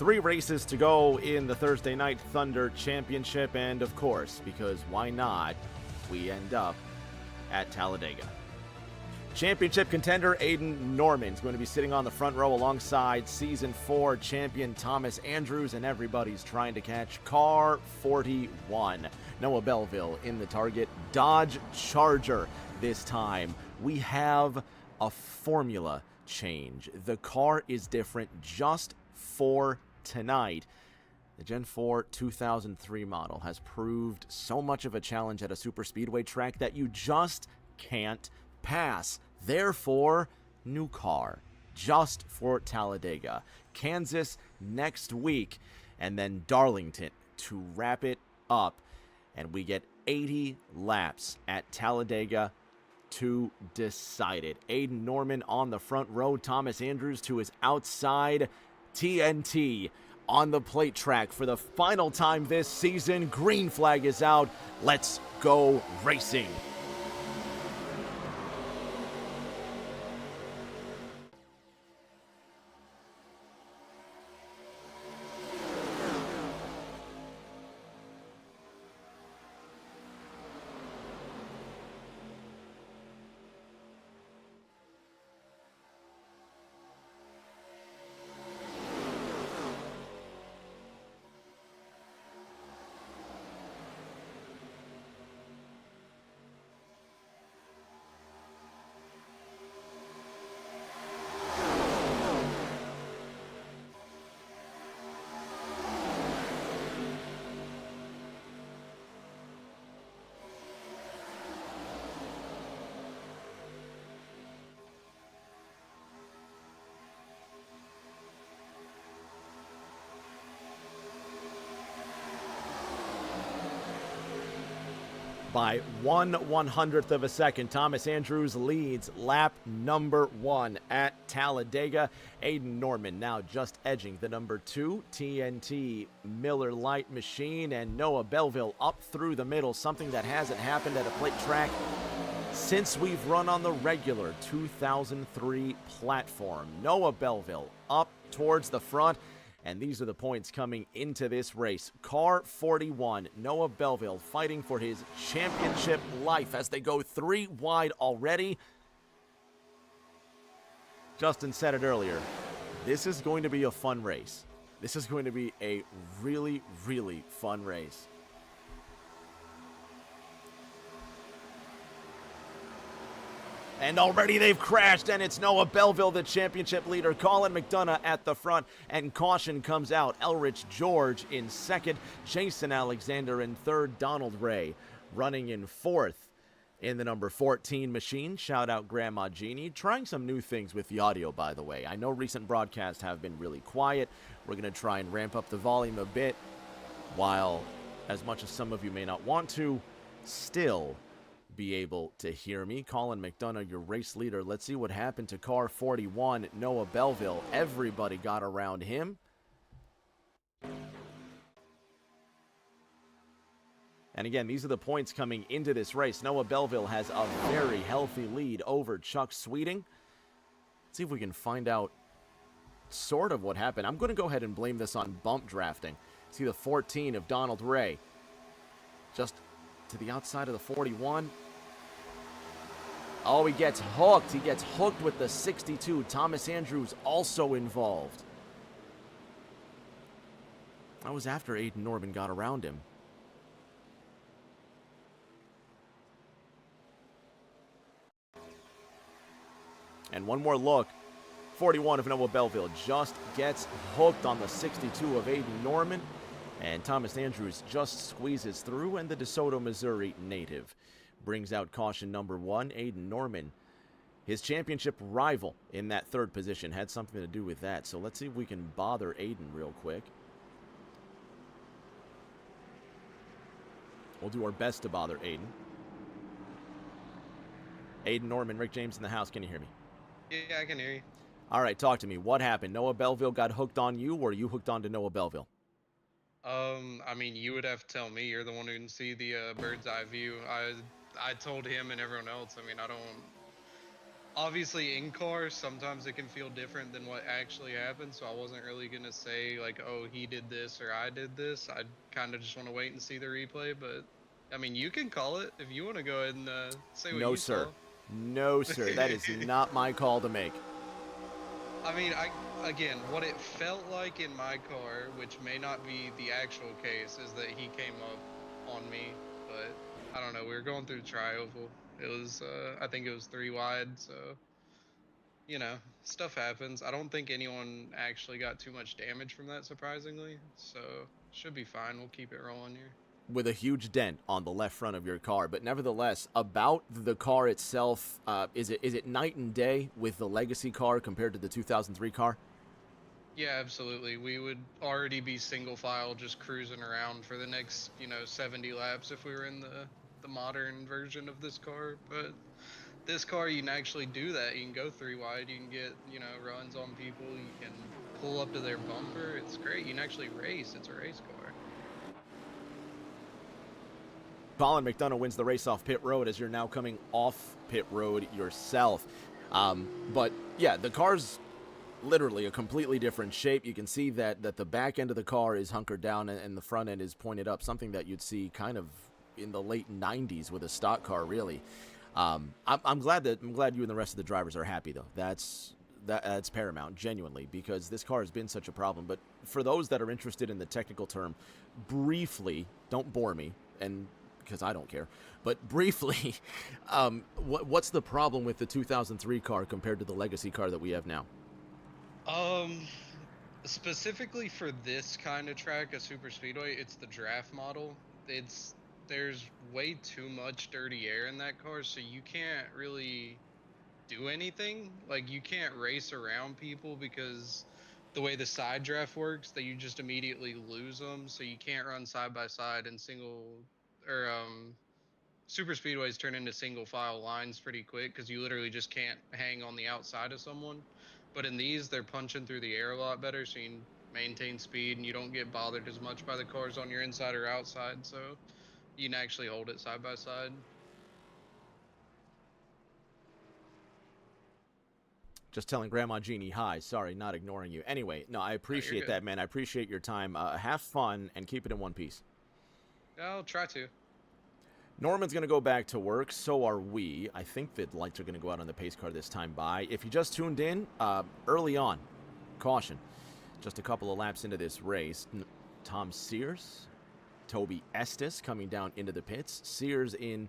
3 races to go in the Thursday Night Thunder Championship, and of course, because why not, we end up at Talladega. Championship contender Aiden Norman is going to be sitting on the front row alongside Season 4 champion Thomas Andrews, and everybody's trying to catch car 41. Noah Belleville in the target. Dodge Charger this time. We have a formula change. The car is different just for tonight. The Gen 4 2003 model has proved so much of a challenge at a Superspeedway track that you just can't pass. Therefore, new car just for Talladega. Kansas next week, and then Darlington to wrap it up. And we get 80 laps at Talladega to decide it. Aiden Norman on the front row, Thomas Andrews to his outside. TNT on the plate track for the final time this season. Green flag is out. Let's go racing. By 1/100th of a second, Thomas Andrews leads lap number 1 at Talladega. Aiden Norman now just edging the number 2 TNT Miller Lite machine, and Noah Belleville up through the middle, something that hasn't happened at a plate track since we've run on the regular 2003 platform. Noah Belleville up towards the front. And these are the points coming into this race. Car 41, Noah Belleville fighting for his championship life as they go 3 wide already. Justin said it earlier. This is going to be a fun race. This is going to be a really, really fun race. And already they've crashed, and it's Noah Belleville, the championship leader. Colin McDonough at the front, and caution comes out. Elrich George in second. Jason Alexander in third. Donald Ray running in fourth in the number 14 machine. Shout out Grandma Jeannie. Trying some new things with the audio, by the way. I know recent broadcasts have been really quiet. We're going to try and ramp up the volume a bit, while, as much as some of you may not want to, still be able to hear me. Colin McDonough, your race leader. Let's see what happened to car 41, Noah Belleville. Everybody got around him. And again, these are the points coming into this race. Noah Belleville has a very healthy lead over Chuck Sweeting. Let's see if we can find out sort of what happened. I'm going to go ahead and blame this on bump drafting. See the 14 of Donald Ray just to the outside of the 41. Oh, he gets hooked. He gets hooked with the 62. Thomas Andrews also involved. That was after Aiden Norman got around him. And one more look. 41 of Noah Belleville just gets hooked on the 62 of Aiden Norman. And Thomas Andrews just squeezes through, and the DeSoto, Missouri native brings out caution number 1. Aiden Norman, his championship rival in that third position, had something to do with that. So let's see if we can bother Aiden real quick. We'll do our best to bother Aiden. Aiden Norman, Rick James in the house. Can you hear me? Yeah, I can hear you. All right, talk to me. What happened? Noah Belleville got hooked on you, or you hooked onto Noah Belleville? I mean, you would have to tell me. You're the one who can see the bird's eye view. I told him and everyone else. I mean, obviously in car, sometimes it can feel different than what actually happened. So I wasn't really gonna say like, oh, he did this or I did this. I kind of just want to wait and see the replay. But I mean, you can call it if you want to go ahead and say what No, you sir. saw. No, sir. That is not my call to make. I mean, I again, what it felt like in my car, which may not be the actual case, is that he came up on me, but I don't know. We were going through tri-oval. It was, I think it was 3 wide, so stuff happens. I don't think anyone actually got too much damage from that, surprisingly. So should be fine. We'll keep it rolling here. With a huge dent on the left front of your car, but nevertheless, about the car itself, is it night and day with the legacy car compared to the 2003 car? Yeah, absolutely. We would already be single file, just cruising around for the next, 70 laps if we were in the modern version of this car. But this car, you can actually do that. You can go 3 wide. You can get, runs on people. You can pull up to their bumper. It's great. You can actually race. It's a race car. Colin McDonough wins the race off pit road as you're now coming off pit road yourself. But yeah, the car's literally a completely different shape. You can see that the back end of the car is hunkered down and the front end is pointed up, something that you'd see kind of in the late 90s with a stock car, really. I'm glad you and the rest of the drivers are happy, though. That's paramount, genuinely, because this car has been such a problem. But for those that are interested in the technical term, briefly, don't bore me, and because I don't care, but briefly, what's the problem with the 2003 car compared to the legacy car that we have now? Um, Specifically for this kind of track, a Superspeedway, it's the draft model. There's way too much dirty air in that car, so you can't really do anything. Like, you can't race around people because the way the side draft works, that you just immediately lose them. So you can't run side by side in single or super speedways turn into single file lines pretty quick because you literally just can't hang on the outside of someone. But in these, they're punching through the air a lot better, so you can maintain speed and you don't get bothered as much by the cars on your inside or outside. So you can actually hold it side by side. Just telling Grandma Jeannie hi. Sorry, not ignoring you. Anyway, no, I Oh, you're appreciate good. that, man. I appreciate your time. Have fun and keep it in one piece. I'll try to. Norman's going to go back to work. So are we. I think the lights are going to go out on the pace car this time by. If you just tuned in, early on, caution. Just a couple of laps into this race. Tom Sears, Toby Estes coming down into the pits. Sears in,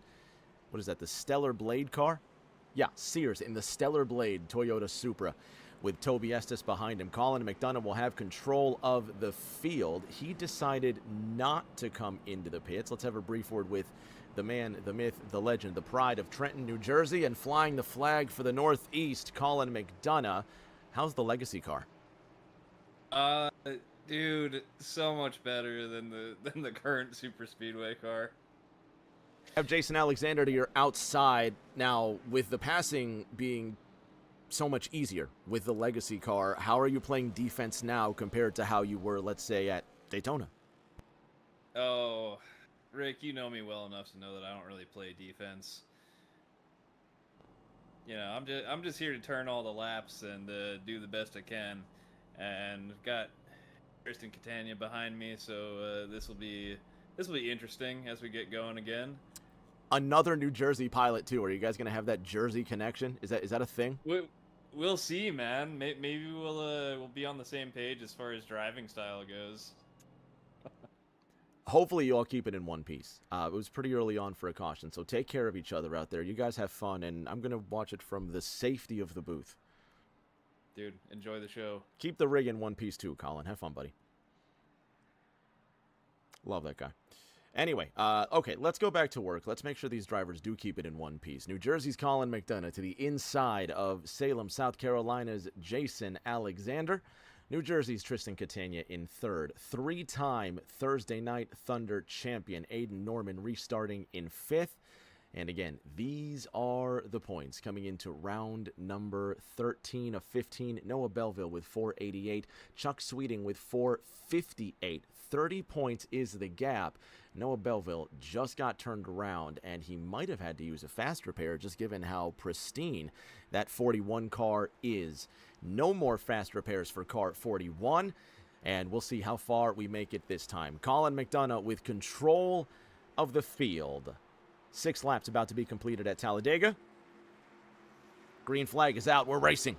what is that, the Stellar Blade car? Yeah, Sears in the Stellar Blade Toyota Supra with Toby Estes behind him. Colin McDonough will have control of the field. He decided not to come into the pits. Let's have a brief word with the man, the myth, the legend, the pride of Trenton, New Jersey, and flying the flag for the Northeast, Colin McDonough. How's the legacy car? Dude, so much better than the current super speedway car. Have Jason Alexander to your outside now, with the passing being so much easier with the legacy car. How are you playing defense now compared to how you were, let's say, at Daytona? Oh, Rick, you know me well enough to know that I don't really play defense. You know, I'm just here to turn all the laps and do the best I can. And I've got Tristan Catania behind me, so this will be interesting as we get going again. Another New Jersey pilot too. Are you guys gonna have that Jersey connection? Is that a thing? We'll see, man. Maybe we'll be on the same page as far as driving style goes. Hopefully you all keep it in one piece. It was pretty early on for a caution, so take care of each other out there. You guys have fun, and I'm gonna watch it from the safety of the booth. Dude, enjoy the show. Keep the rig in one piece too, Colin. Have fun, buddy. Love that guy. Anyway, okay, let's go back to work. Let's make sure these drivers do keep it in one piece. New Jersey's Colin McDonough to the inside of Salem, South Carolina's Jason Alexander. New Jersey's Tristan Catania in third. Three-time Thursday Night Thunder champion Aiden Norman restarting in fifth. And again, these are the points coming into round number 13 of 15. Noah Belleville with 488. Chuck Sweeting with 458. 30 points is the gap. Noah Belleville just got turned around, and he might have had to use a fast repair just given how pristine that 41 car is. No more fast repairs for car 41, and we'll see how far we make it this time. Colin McDonough with control of the field. 6 laps about to be completed at Talladega. Green flag is out. We're racing.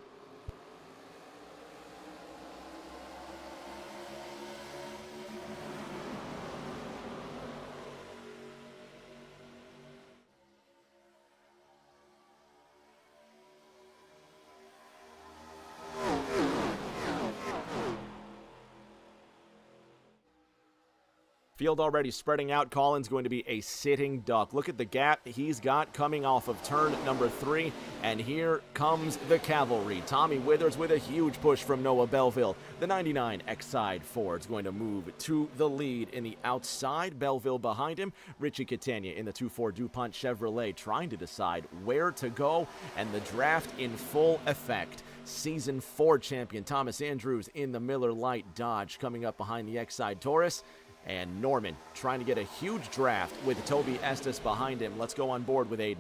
Field already spreading out. Colin's going to be a sitting duck. Look at the gap he's got coming off of turn number 3. And here comes the cavalry. Tommy Withers with a huge push from Noah Belleville. The 99 X-Side Ford's going to move to the lead in the outside. Belleville behind him. Richie Catania in the 2-4 DuPont Chevrolet trying to decide where to go. And the draft in full effect. Season 4 champion Thomas Andrews in the Miller Lite Dodge coming up behind the X-Side Taurus. And Norman trying to get a huge draft with Toby Estes behind him. Let's go on board with Aiden.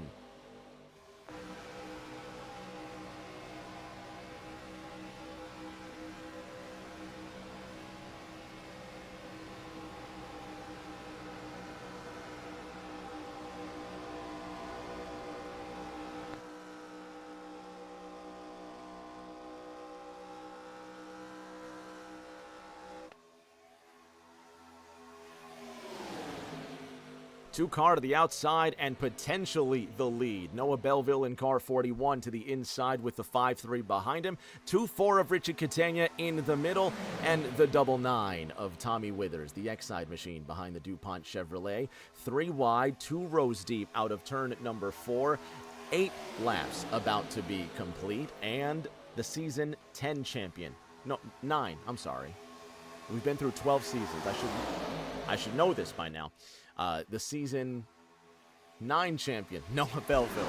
Two car to the outside and potentially the lead. Noah Belleville in car 41 to the inside with the 5-3 behind him. 2-4 of Richard Catania in the middle, and the 9 of Tommy Withers, the X-Side machine behind the DuPont Chevrolet. 3 wide, 2 rows deep out of turn number 4. 8 laps about to be complete, and the season 10 champion. No, 9, I'm sorry. We've been through 12 seasons. I should know this by now. The season 9 champion, Noah Belleville,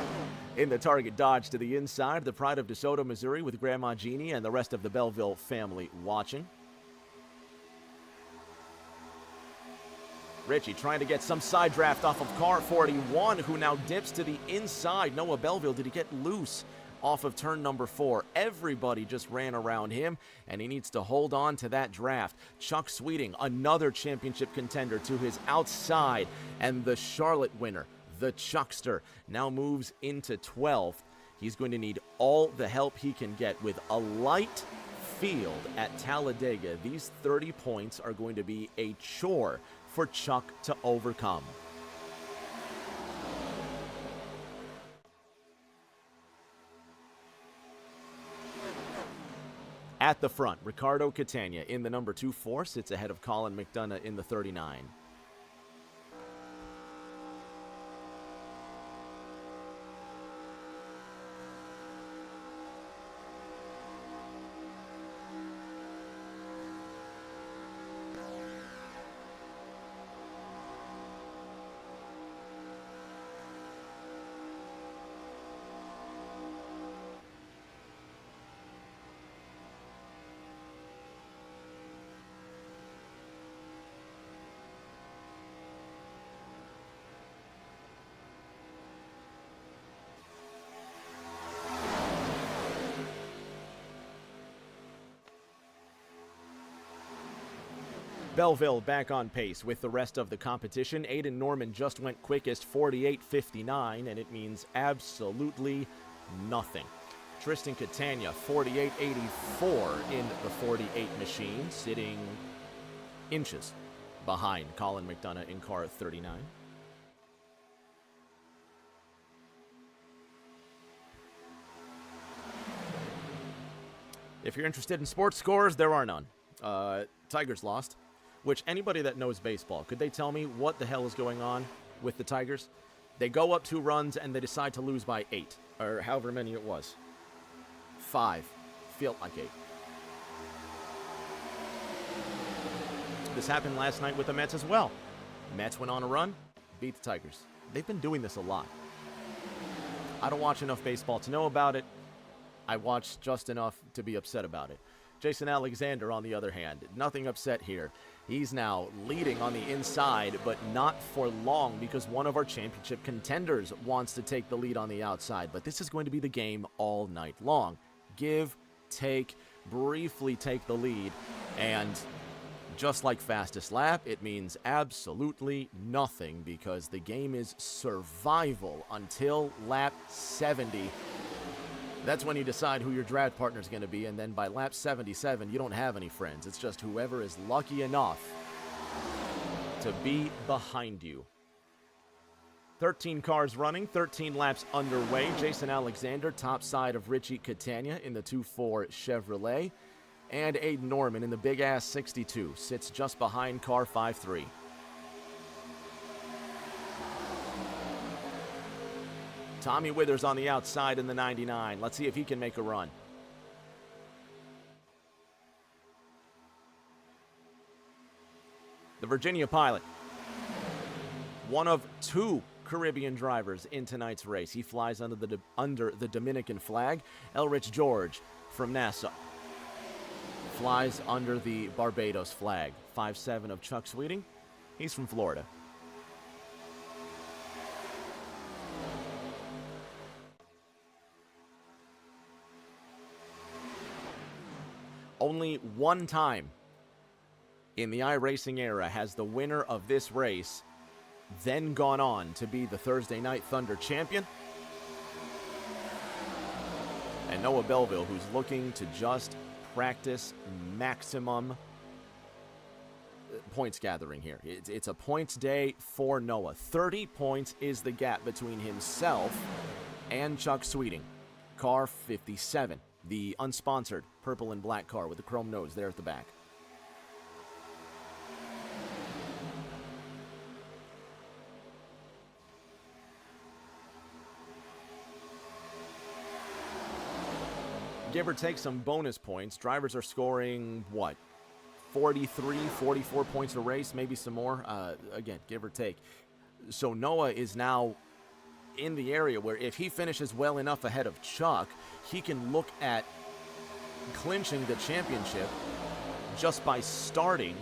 in the Target Dodge to the inside, the pride of DeSoto, Missouri, with Grandma Jeannie and the rest of the Belleville family watching. Richie trying to get some side draft off of car 41, who now dips to the inside. Noah Belleville, did he get loose off of turn number 4? Everybody just ran around him, and he needs to hold on to that draft. Chuck Sweeting, another championship contender, to his outside, and the Charlotte winner, the Chuckster, now moves into 12th. He's going to need all the help he can get with a light field at Talladega. These 30 points are going to be a chore for Chuck to overcome. At the front, Ricardo Catania in the number 2-4 sits ahead of Colin McDonough in the 39. Belleville back on pace with the rest of the competition. Aiden Norman just went quickest, 48.59, and it means absolutely nothing. Tristan Catania, 48.84 in the 48 machine, sitting inches behind Colin McDonough in car 39. If you're interested in sports scores, there are none. Tigers lost. Which, anybody that knows baseball, could they tell me what the hell is going on with the Tigers? They go up 2 runs and they decide to lose by 8, or however many it was. 5. Felt like 8. This happened last night with the Mets as well. Mets went on a run, beat the Tigers. They've been doing this a lot. I don't watch enough baseball to know about it. I watch just enough to be upset about it. Jason Alexander, on the other hand, nothing upset here. He's now leading on the inside, but not for long because one of our championship contenders wants to take the lead on the outside. But this is going to be the game all night long. Give, take, briefly take the lead, and just like fastest lap, it means absolutely nothing because the game is survival until lap 70. That's when you decide who your draft partner is going to be, and then by lap 77, you don't have any friends. It's just whoever is lucky enough to be behind you. 13 cars running, 13 laps underway. Jason Alexander, top side of Richie Catania in the 2-4 Chevrolet. And Aiden Norman in the Big Ass 62 sits just behind car 5-3. Tommy Withers on the outside in the 99. Let's see if he can make a run. The Virginia pilot, one of two Caribbean drivers in tonight's race. He flies under the Dominican flag. Elrich George from Nassau flies under the Barbados flag. 5'7" of Chuck Sweeting. He's from Florida. Only one time in the iRacing era has the winner of this race then gone on to be the Thursday Night Thunder champion. And Noah Belleville, who's looking to just practice maximum points gathering here. It's a points day for Noah. 30 points is the gap between himself and Chuck Sweeting. Car 57. The unsponsored purple and black car with the chrome nose there at the back. Give or take some bonus points, drivers are scoring, what, 43, 44 points a race, maybe some more, again, give or take. So Noah is now in the area where if he finishes well enough ahead of Chuck, he can look at clinching the championship just by starting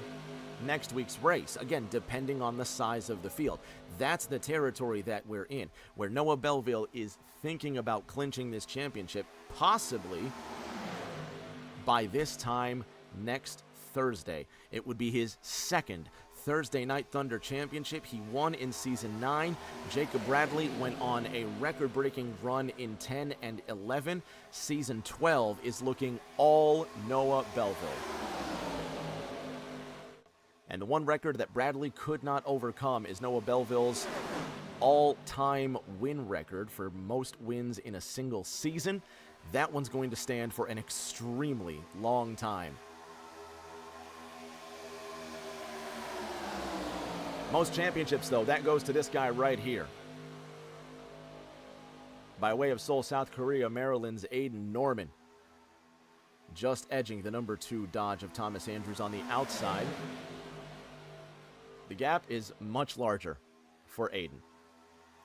next week's race. Again, depending on the size of the field. That's the territory that we're in, where Noah Belleville is thinking about clinching this championship, possibly by this time next Thursday. It would be his second Thursday Night Thunder Championship. He won in Season 9. Jacob Bradley went on a record-breaking run in 10 and 11. Season 12 is looking all Noah Belleville. And the one record that Bradley could not overcome is Noah Belleville's all-time win record for most wins in a single season. That one's going to stand for an extremely long time. Most championships, though, that goes to this guy right here. By way of Seoul, South Korea, Maryland's Aiden Norman. Just edging the number 2 Dodge of Thomas Andrews on the outside. The gap is much larger for Aiden.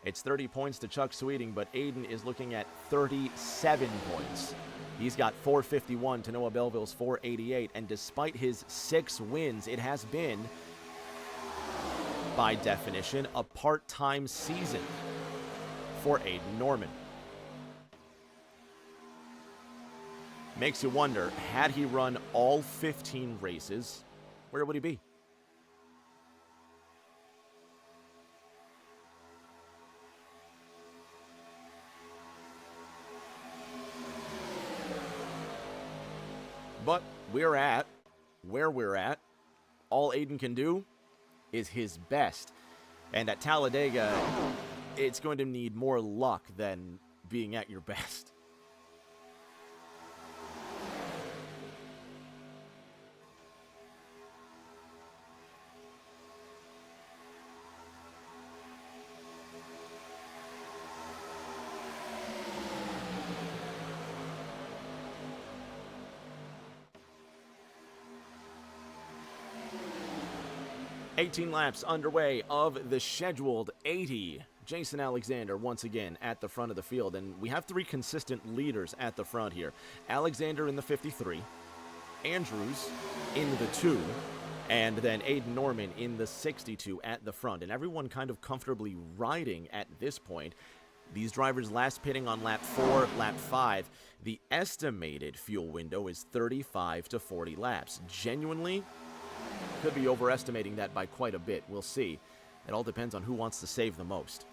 It's 30 points to Chuck Sweeting, but Aiden is looking at 37 points. He's got 451 to Noah Belleville's 488, and despite his 6 wins, it has been, by definition, a part-time season for Aiden Norman. Makes you wonder, had he run all 15 races, where would he be? But we're at where we're at. All Aiden can do is his best. And at Talladega, it's going to need more luck than being at your best. $18 laps underway of the scheduled 80. Jason Alexander once again at the front of the field, and we have 3 consistent leaders at the front here. Alexander in the 53, Andrews in the 2, and then Aiden Norman in the 62 at the front. And everyone kind of comfortably riding at this point. These drivers last pitting on lap 4, lap 5. The estimated fuel window is 35 to 40 laps. Genuinely, could be overestimating that by quite a bit. We'll see. It all depends on who wants to save the most.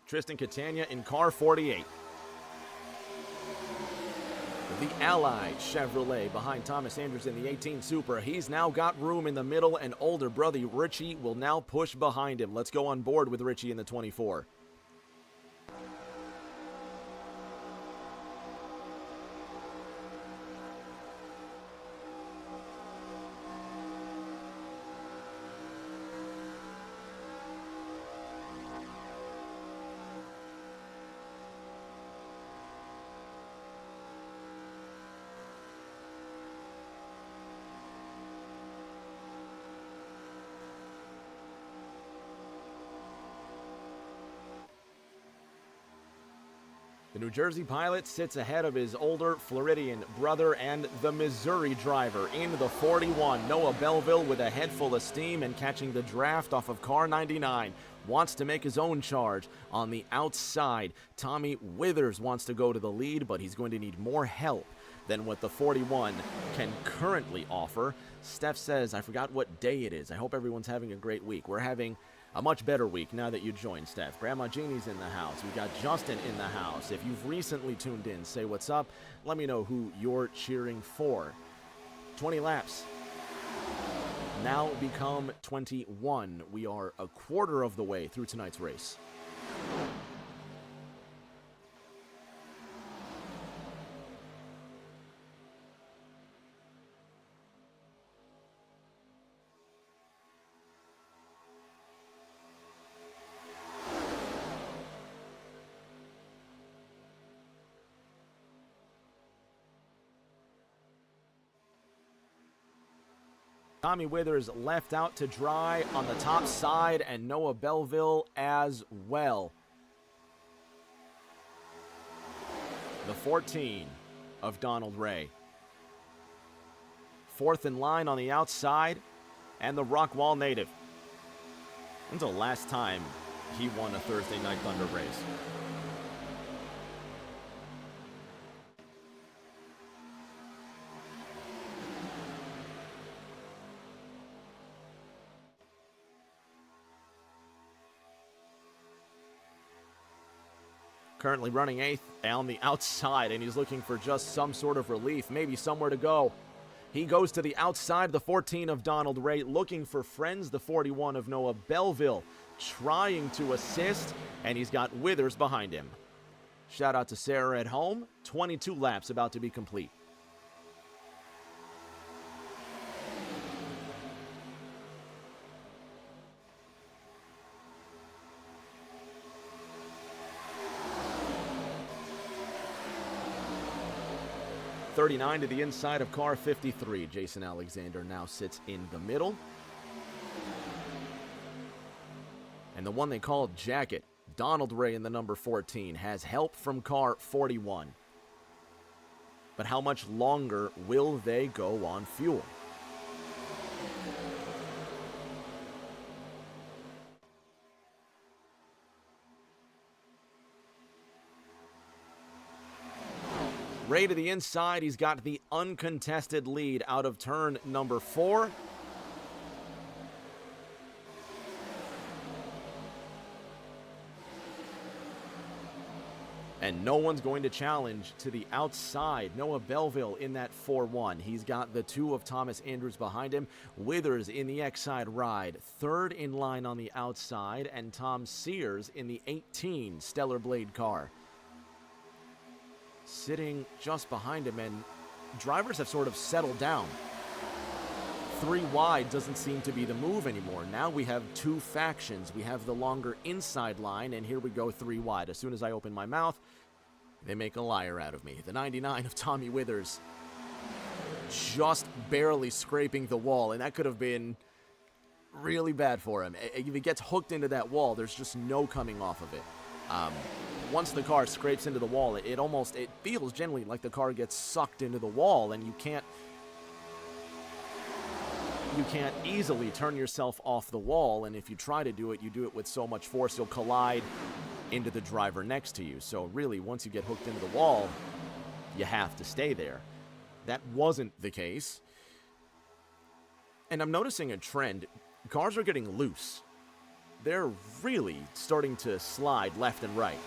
Tristan Catania in car 48. The Allied Chevrolet behind Thomas Andrews in the 18 Supra. He's now got room in the middle, and older brother Richie will now push behind him. Let's go on board with Richie in the 24. The New Jersey pilot sits ahead of his older Floridian brother and the Missouri driver in the 41. Noah Belleville with a head full of steam and catching the draft off of car 99. Wants to make his own charge on the outside. Tommy Withers wants to go to the lead, but he's going to need more help than what the 41 can currently offer. Steph says, I forgot what day it is. I hope everyone's having a great week. We're having a much better week now that you joined, Steph. Grandma Jeannie's in the house. We got Justin in the house. If you've recently tuned in, say what's up. Let me know who you're cheering for. 20 laps now become 21. We are a quarter of the way through tonight's race. Tommy Withers left out to dry on the top side, and Noah Belleville as well. The 14 of Donald Ray. Fourth in line on the outside, and the Rockwall native. When's the last time he won a Thursday Night Thunder race? Currently running 8th on the outside, and he's looking for just some sort of relief, maybe somewhere to go. He goes to the outside, the 14 of Donald Ray, looking for friends, the 41 of Noah Belleville, trying to assist, and he's got Withers behind him. Shout out to Sarah at home. 22 laps about to be complete. .39 to the inside of car 53. Jason Alexander now sits in the middle. And the one they call Jacket, Donald Ray in the number 14, has help from car 41. But how much longer will they go on fuel? Ray to the inside. He's got the uncontested lead out of turn number 4. And no one's going to challenge to the outside. Noah Belleville in that 4-1. He's got the 2 of Thomas Andrews behind him. Withers in the X-side ride. Third in line on the outside. And Tom Sears in the 18 Stellar Blade car. Sitting just behind him, and drivers have sort of settled down. 3 wide doesn't seem to be the move anymore. Now we have 2 factions. We have the longer inside line, and here we go 3 wide. As soon as I open my mouth, They make a liar out of me. The 99 of Tommy Withers just barely scraping the wall, and that could have been really bad for him. If he gets hooked into that wall, there's just no coming off of it. Once the car scrapes into the wall, it feels generally like the car gets sucked into the wall, and you can't easily turn yourself off the wall, and if you try to do it, you do it with so much force, you'll collide into the driver next to you. So really, once you get hooked into the wall, you have to stay there. That wasn't the case. And I'm noticing a trend. Cars are getting loose. They're really starting to slide left and right.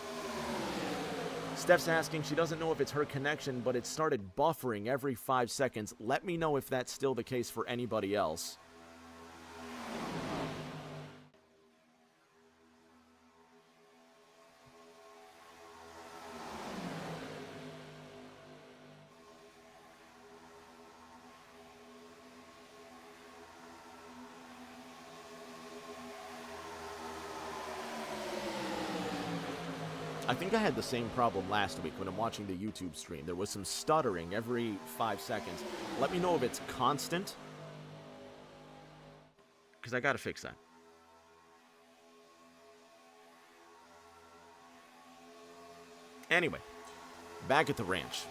Steph's asking, she doesn't know if it's her connection, but it started buffering every 5 seconds. Let me know if that's still the case for anybody else. I think I had the same problem last week when I'm watching the YouTube stream. There was some stuttering every 5 seconds. Let me know if it's constant, because I gotta fix that. Anyway, back at the ranch.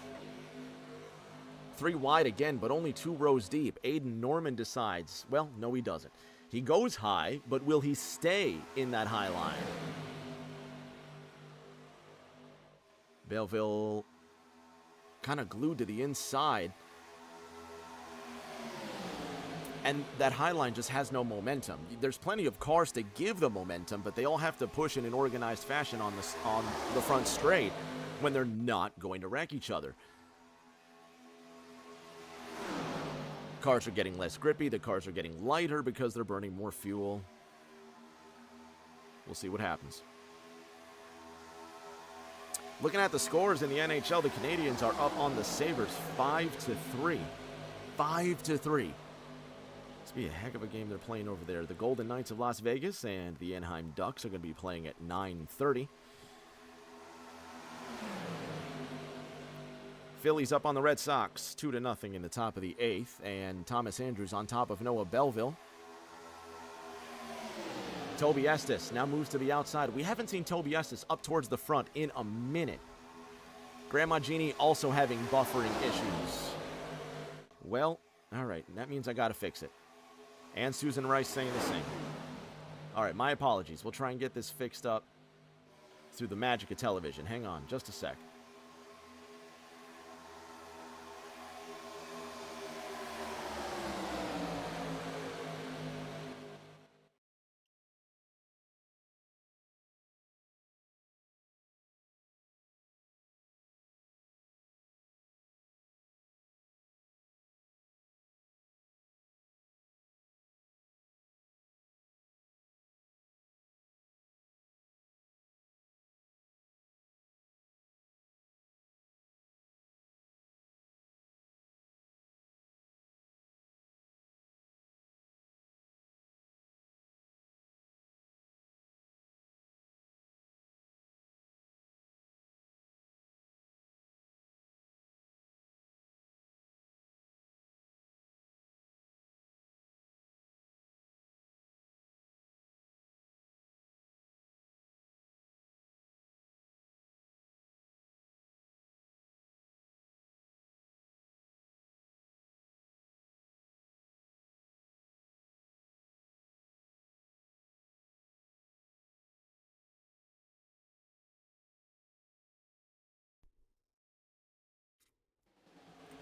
3 wide again, but only 2 rows deep. Aiden Norman decides, well, no he doesn't. He goes high, but will he stay in that high line? Belleville kind of glued to the inside. And that high line just has no momentum. There's plenty of cars to give the momentum, but they all have to push in an organized fashion on the front straight when they're not going to wreck each other. Cars are getting less grippy. The cars are getting lighter because they're burning more fuel. We'll see what happens. Looking at the scores in the NHL, the Canadians are up on the Sabres 5-3. 5-3. This will be a heck of a game they're playing over there. The Golden Knights of Las Vegas and the Anaheim Ducks are going to be playing at 9:30. Phillies up on the Red Sox 2-0 in the top of the 8th, and Thomas Andrews on top of Noah Belleville. Toby Estes now moves to the outside. We haven't seen Toby Estes up towards the front in a minute. Grandma Jeannie also having buffering issues. Well, all right, that means I got to fix it. And Susan Rice saying the same. All right, my apologies. We'll try and get this fixed up through the magic of television. Hang on just a sec.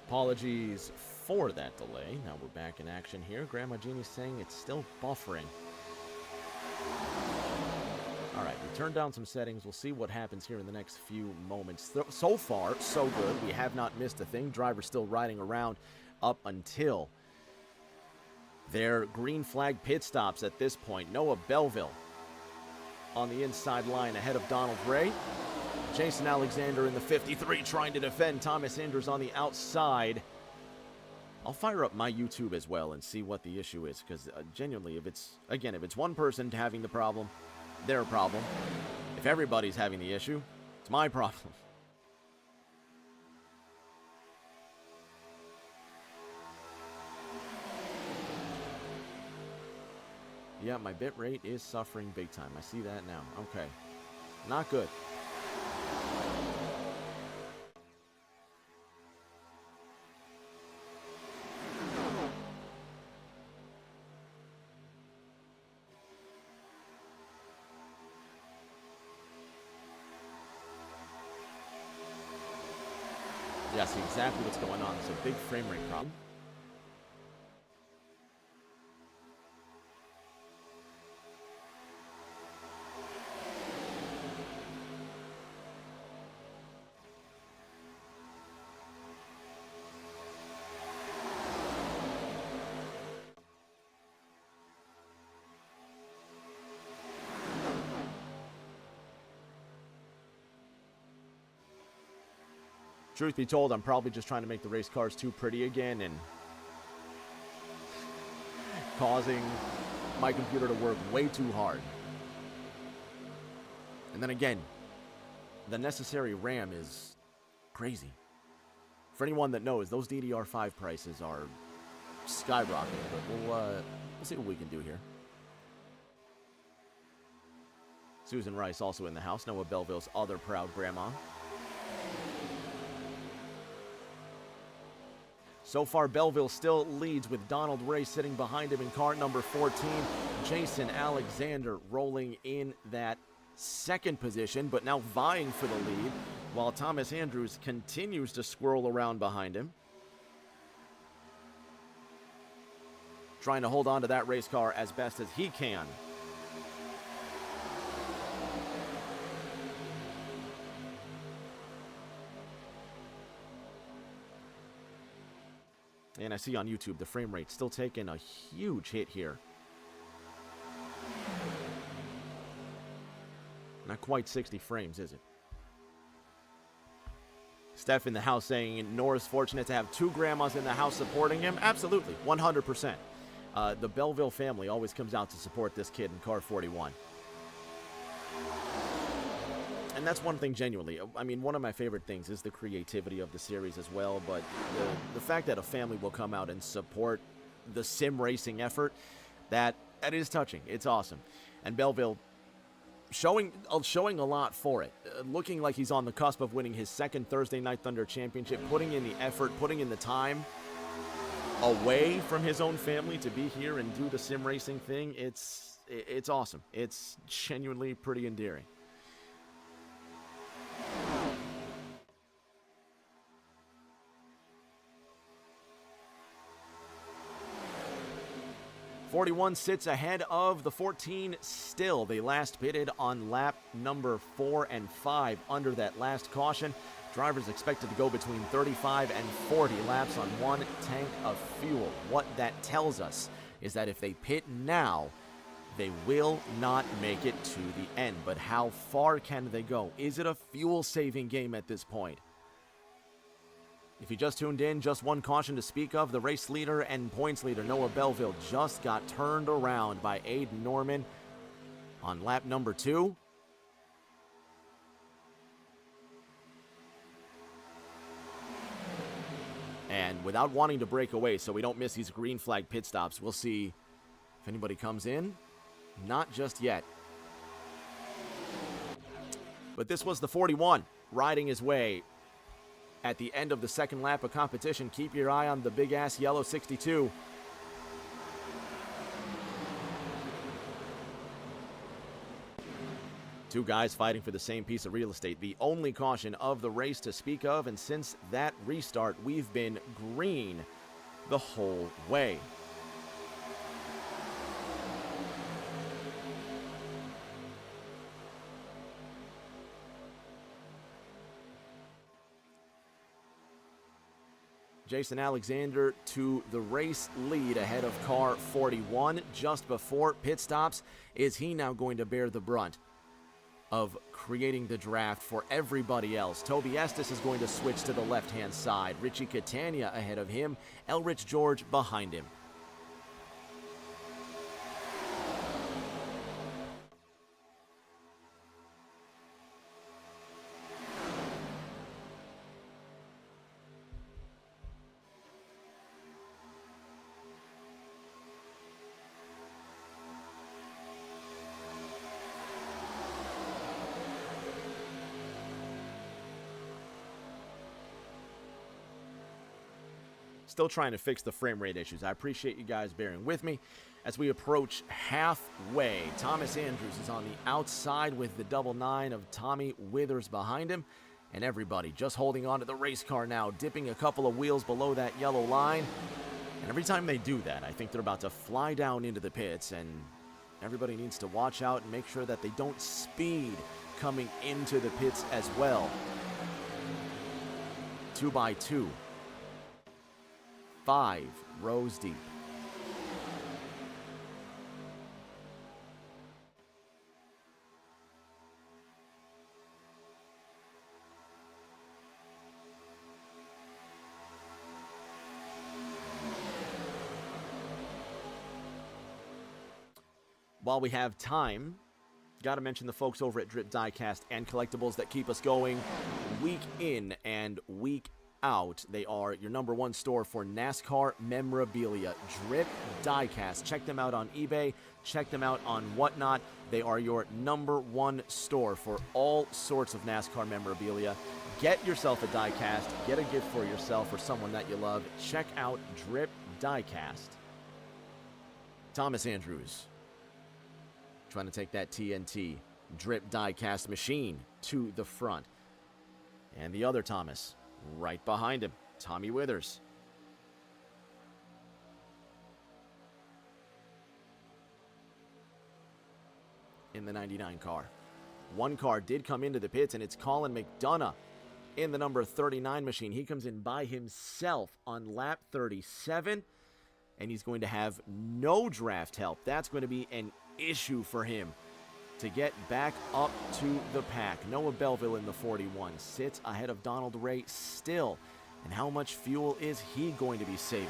Apologies for that delay. Now we're back in action here. Grandma Jeannie's saying it's still buffering. All right, we turned down some settings. We'll see what happens here in the next few moments. So far, so good. We have not missed a thing. Driver's still riding around up until their green flag pit stops at this point. Noah Belleville on the inside line ahead of Donald Ray. Jason Alexander in the 53 trying to defend Thomas Andrews on the outside. I'll fire up my YouTube as well and see what the issue is, because genuinely, if it's one person having the problem, their problem. If everybody's having the issue, it's my problem. Yeah, my bit rate is suffering big time. I see that now. Okay. Not good. Yeah, see exactly what's going on. It's a big frame rate problem. Truth be told, I'm probably just trying to make the race cars too pretty again and causing my computer to work way too hard. And then again, the necessary RAM is crazy. For anyone that knows, those DDR5 prices are skyrocketing, but we'll see what we can do here. Susan Rice also in the house, Noah Belleville's other proud grandma. So far, Belleville still leads with Donald Ray sitting behind him in car number 14. Jason Alexander rolling in that second position, but now vying for the lead, while Thomas Andrews continues to swirl around behind him. Trying to hold on to that race car as best as he can. And I see on YouTube the frame rate still taking a huge hit here. Not quite 60 frames, is it? Steph in the house saying Nora's fortunate to have two grandmas in the house supporting him. Absolutely, 100%. The Belleville family always comes out to support this kid in car 41. And that's one thing genuinely. I mean, one of my favorite things is the creativity of the series as well, but the fact that a family will come out and support the sim racing effort, that is touching. It's awesome. And Belleville showing a lot for it. Looking like he's on the cusp of winning his second Thursday Night Thunder championship, putting in the effort, putting in the time away from his own family to be here and do the sim racing thing. It's awesome. It's genuinely pretty endearing. '41 sits ahead of the 14 still. They last pitted on lap number 4 and 5 under that last caution. Drivers expected to go between 35 and 40 laps on one tank of fuel. What that tells us is that if they pit now, they will not make it to the end. But how far can they go? Is it a fuel-saving game at this point? If you just tuned in, just one caution to speak of. The race leader and points leader, Noah Belleville, just got turned around by Aiden Norman on lap number 2. And without wanting to break away so we don't miss these green flag pit stops, we'll see if anybody comes in. Not just yet. But this was the 41 riding his way at the end of the second lap of competition. Keep your eye on the big-ass yellow 62. Two guys fighting for the same piece of real estate. The only caution of the race to speak of, and since that restart, we've been green the whole way. Jason Alexander to the race lead ahead of car 41 just before pit stops. Is he now going to bear the brunt of creating the draft for everybody else? Toby Estes is going to switch to the left-hand side. Richie Catania ahead of him. Elrich George behind him. Still trying to fix the frame rate issues. I appreciate you guys bearing with me. As we approach halfway, Thomas Andrews is on the outside with the double nine of Tommy Withers behind him. And everybody just holding on to the race car now, dipping a couple of wheels below that yellow line. And every time they do that, I think they're about to fly down into the pits, and everybody needs to watch out and make sure that they don't speed coming into the pits as well. 2 by 2. 5 rows deep. While we have time, got to mention the folks over at Drip Diecast and Collectibles that keep us going week in and week out. They are your number one store for NASCAR memorabilia, Drip Diecast. Check them out on eBay. Check them out on Whatnot. They are your number one store for all sorts of NASCAR memorabilia. Get yourself a diecast. Get a gift for yourself or someone that you love. Check out Drip Diecast. Thomas Andrews trying to take that TNT Drip Diecast machine to the front. And the other Thomas right behind him, Tommy Withers. In the 99 car. One car did come into the pits, and it's Colin McDonough in the number 39 machine. He comes in by himself on lap 37, and he's going to have no draft help. That's going to be an issue for him to get back up to the pack. Noah Belleville in the 41 sits ahead of Donald Ray still. And how much fuel is he going to be saving?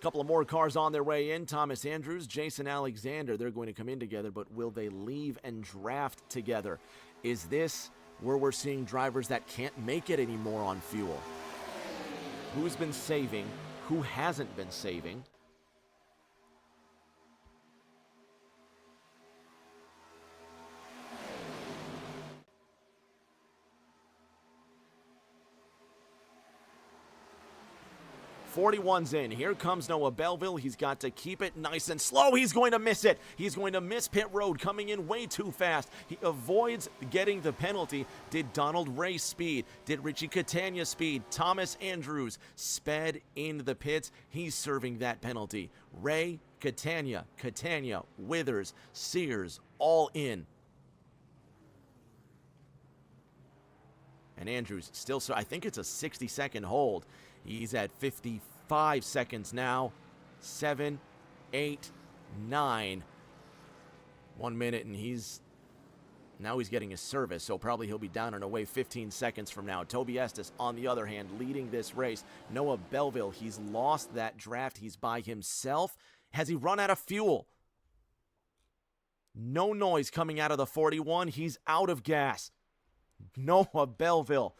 Couple of more cars on their way in. Thomas Andrews, Jason Alexander, they're going to come in together, but will they leave and draft together? Is this where we're seeing drivers that can't make it anymore on fuel? Who's been saving? Who hasn't been saving? .41's in. Here comes Noah Belleville. He's got to keep it nice and slow. He's going to miss it. He's going to miss pit road, coming in way too fast. He avoids getting the penalty. Did Donald Ray speed? Did Richie Catania speed? Thomas Andrews sped into the pits. He's serving that penalty. Ray, Catania, Withers, Sears, all in. And Andrews still, I think it's a 60-second hold. He's at 55 seconds now. 7, 8, 9. 1 minute, and he's getting his service, so probably he'll be down and away 15 seconds from now. Toby Estes, on the other hand, leading this race. Noah Belleville, he's lost that draft. He's by himself. Has he run out of fuel? No noise coming out of the 41. He's out of gas. Noah Belleville.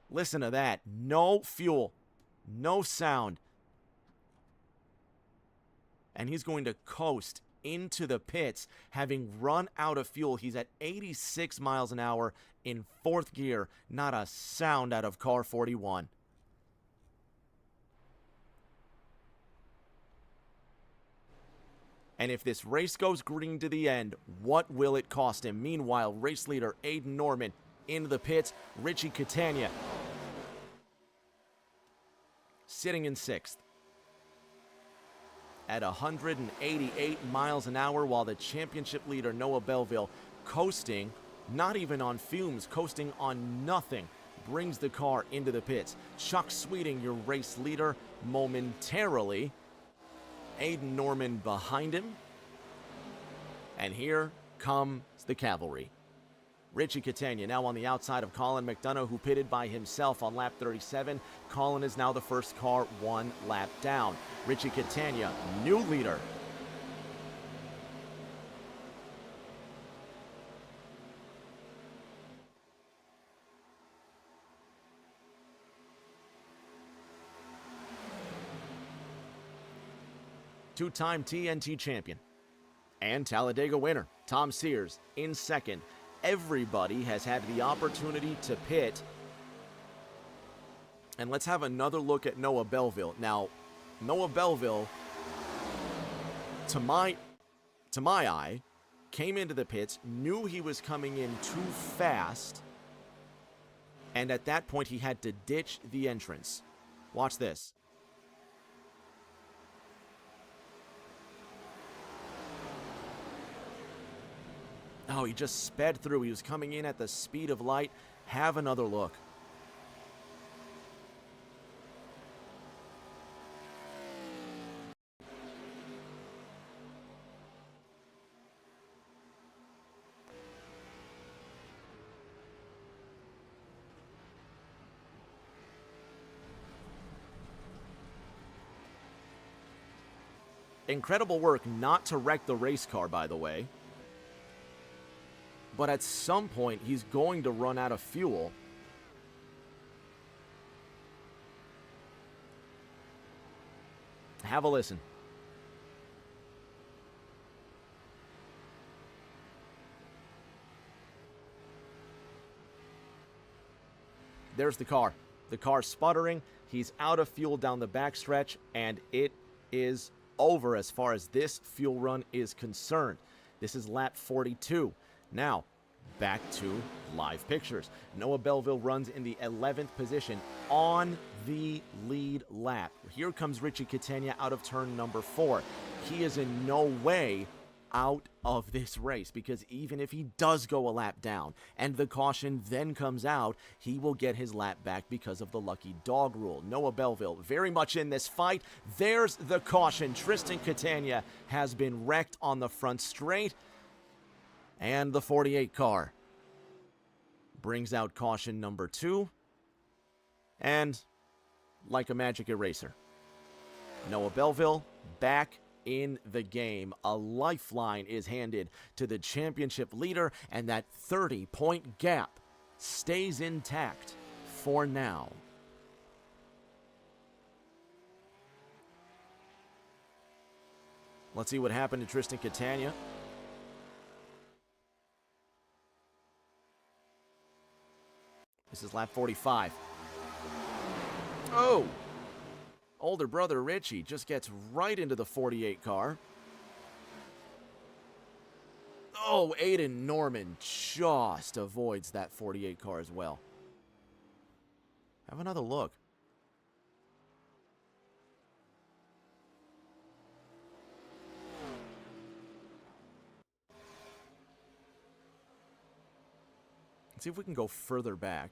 Listen to that. No fuel. No sound. And he's going to coast into the pits, having run out of fuel. He's at 86 miles an hour in fourth gear. Not a sound out of car 41. And if this race goes green to the end, what will it cost him? Meanwhile, race leader Aiden Norman into the pits. Richie Catania sitting in sixth at 188 miles an hour, while the championship leader Noah Belleville coasting, not even on fumes, coasting on nothing, brings the car into the pits. Chuck Sweeting, your race leader, momentarily. Aiden Norman behind him. And here comes the cavalry. Richie Catania now on the outside of Colin McDonough, who pitted by himself on lap 37. Colin is now the first car 1 lap down. Richie Catania, new leader. two-time TNT champion, and Talladega winner, Tom Sears, in second. Everybody has had the opportunity to pit. And let's have another look at Noah Belleville. Now, Noah Belleville, to my eye, came into the pits, knew he was coming in too fast, and at that point he had to ditch the entrance. Watch this. Oh, he just sped through. He was coming in at the speed of light. Have another look. Incredible work not to wreck the race car, by the way. But at some point, he's going to run out of fuel. Have a listen. There's the car. The car's sputtering. He's out of fuel down the backstretch, and it is over as far as this fuel run is concerned. This is lap 42. Now, back to live pictures. Noah Belleville runs in the 11th position on the lead lap. Here comes Richie Catania out of turn number 4. He is in no way out of this race, because even if he does go a lap down and the caution then comes out, he will get his lap back because of the lucky dog rule. Noah Belleville very much in this fight. There's the caution. Tristan Catania has been wrecked on the front straight, and the 48 car brings out caution number 2, and like a magic eraser, Noah Belleville back in the game. A lifeline is handed to the championship leader, and that 30-point gap stays intact for now. Let's see what happened to Tristan Catania. This is lap 45. Oh! Older brother Richie just gets right into the 48 car. Oh, Aiden Norman just avoids that 48 car as well. Have another look. Let's see if we can go further back.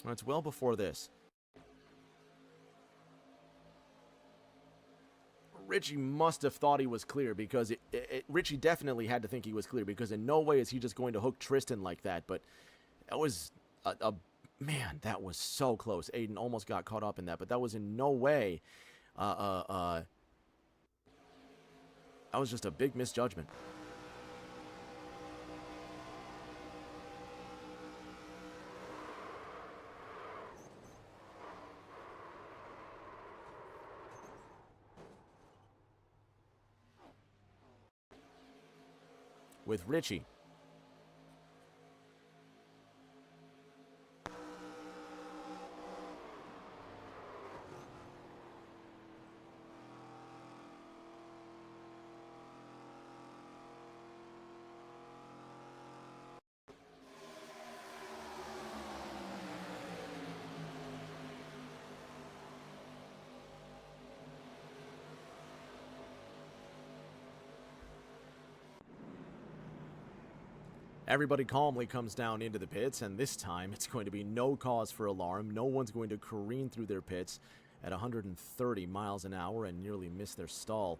Well, it's well before this. Richie must have thought he was clear, because Richie definitely had to think he was clear, because in no way is he just going to hook Tristan like that. But that was man, that was so close. Aiden almost got caught up in that, but that was in no way that was just a big misjudgment. With Richie. Everybody calmly comes down into the pits, and this time it's going to be no cause for alarm. No one's going to careen through their pits at 130 miles an hour and nearly miss their stall.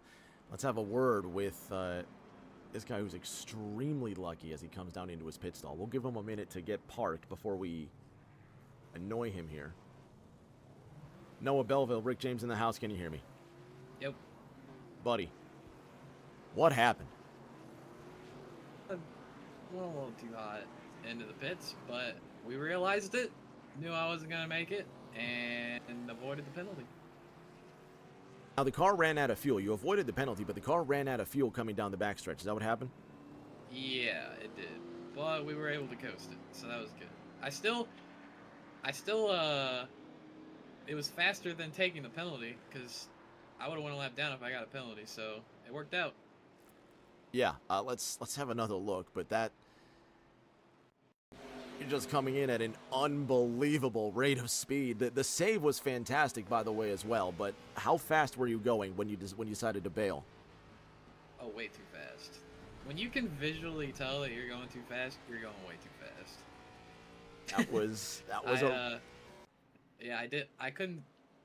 Let's have a word with this guy who's extremely lucky as he comes down into his pit stall. We'll give him a minute to get parked before we annoy him here. Noah Belleville, Rick James in the house. Can you hear me? Yep. Buddy, what happened? went a little too hot into the pits, but we realized it, knew I wasn't going to make it, and avoided the penalty. Now, the car ran out of fuel. You avoided the penalty, but the car ran out of fuel coming down the backstretch. Is that what happened? Yeah, it did. But we were able to coast it, so that was good. It was faster than taking the penalty, because I would have went a lap down if I got a penalty, so it worked out. Yeah, let's have another look, but that... You're just coming in at an unbelievable rate of speed. The save was fantastic, by the way, as well, but how fast were you going when you decided to bail? Oh, way too fast. When you can visually tell that you're going too fast, you're going way too fast. That was Yeah, I did.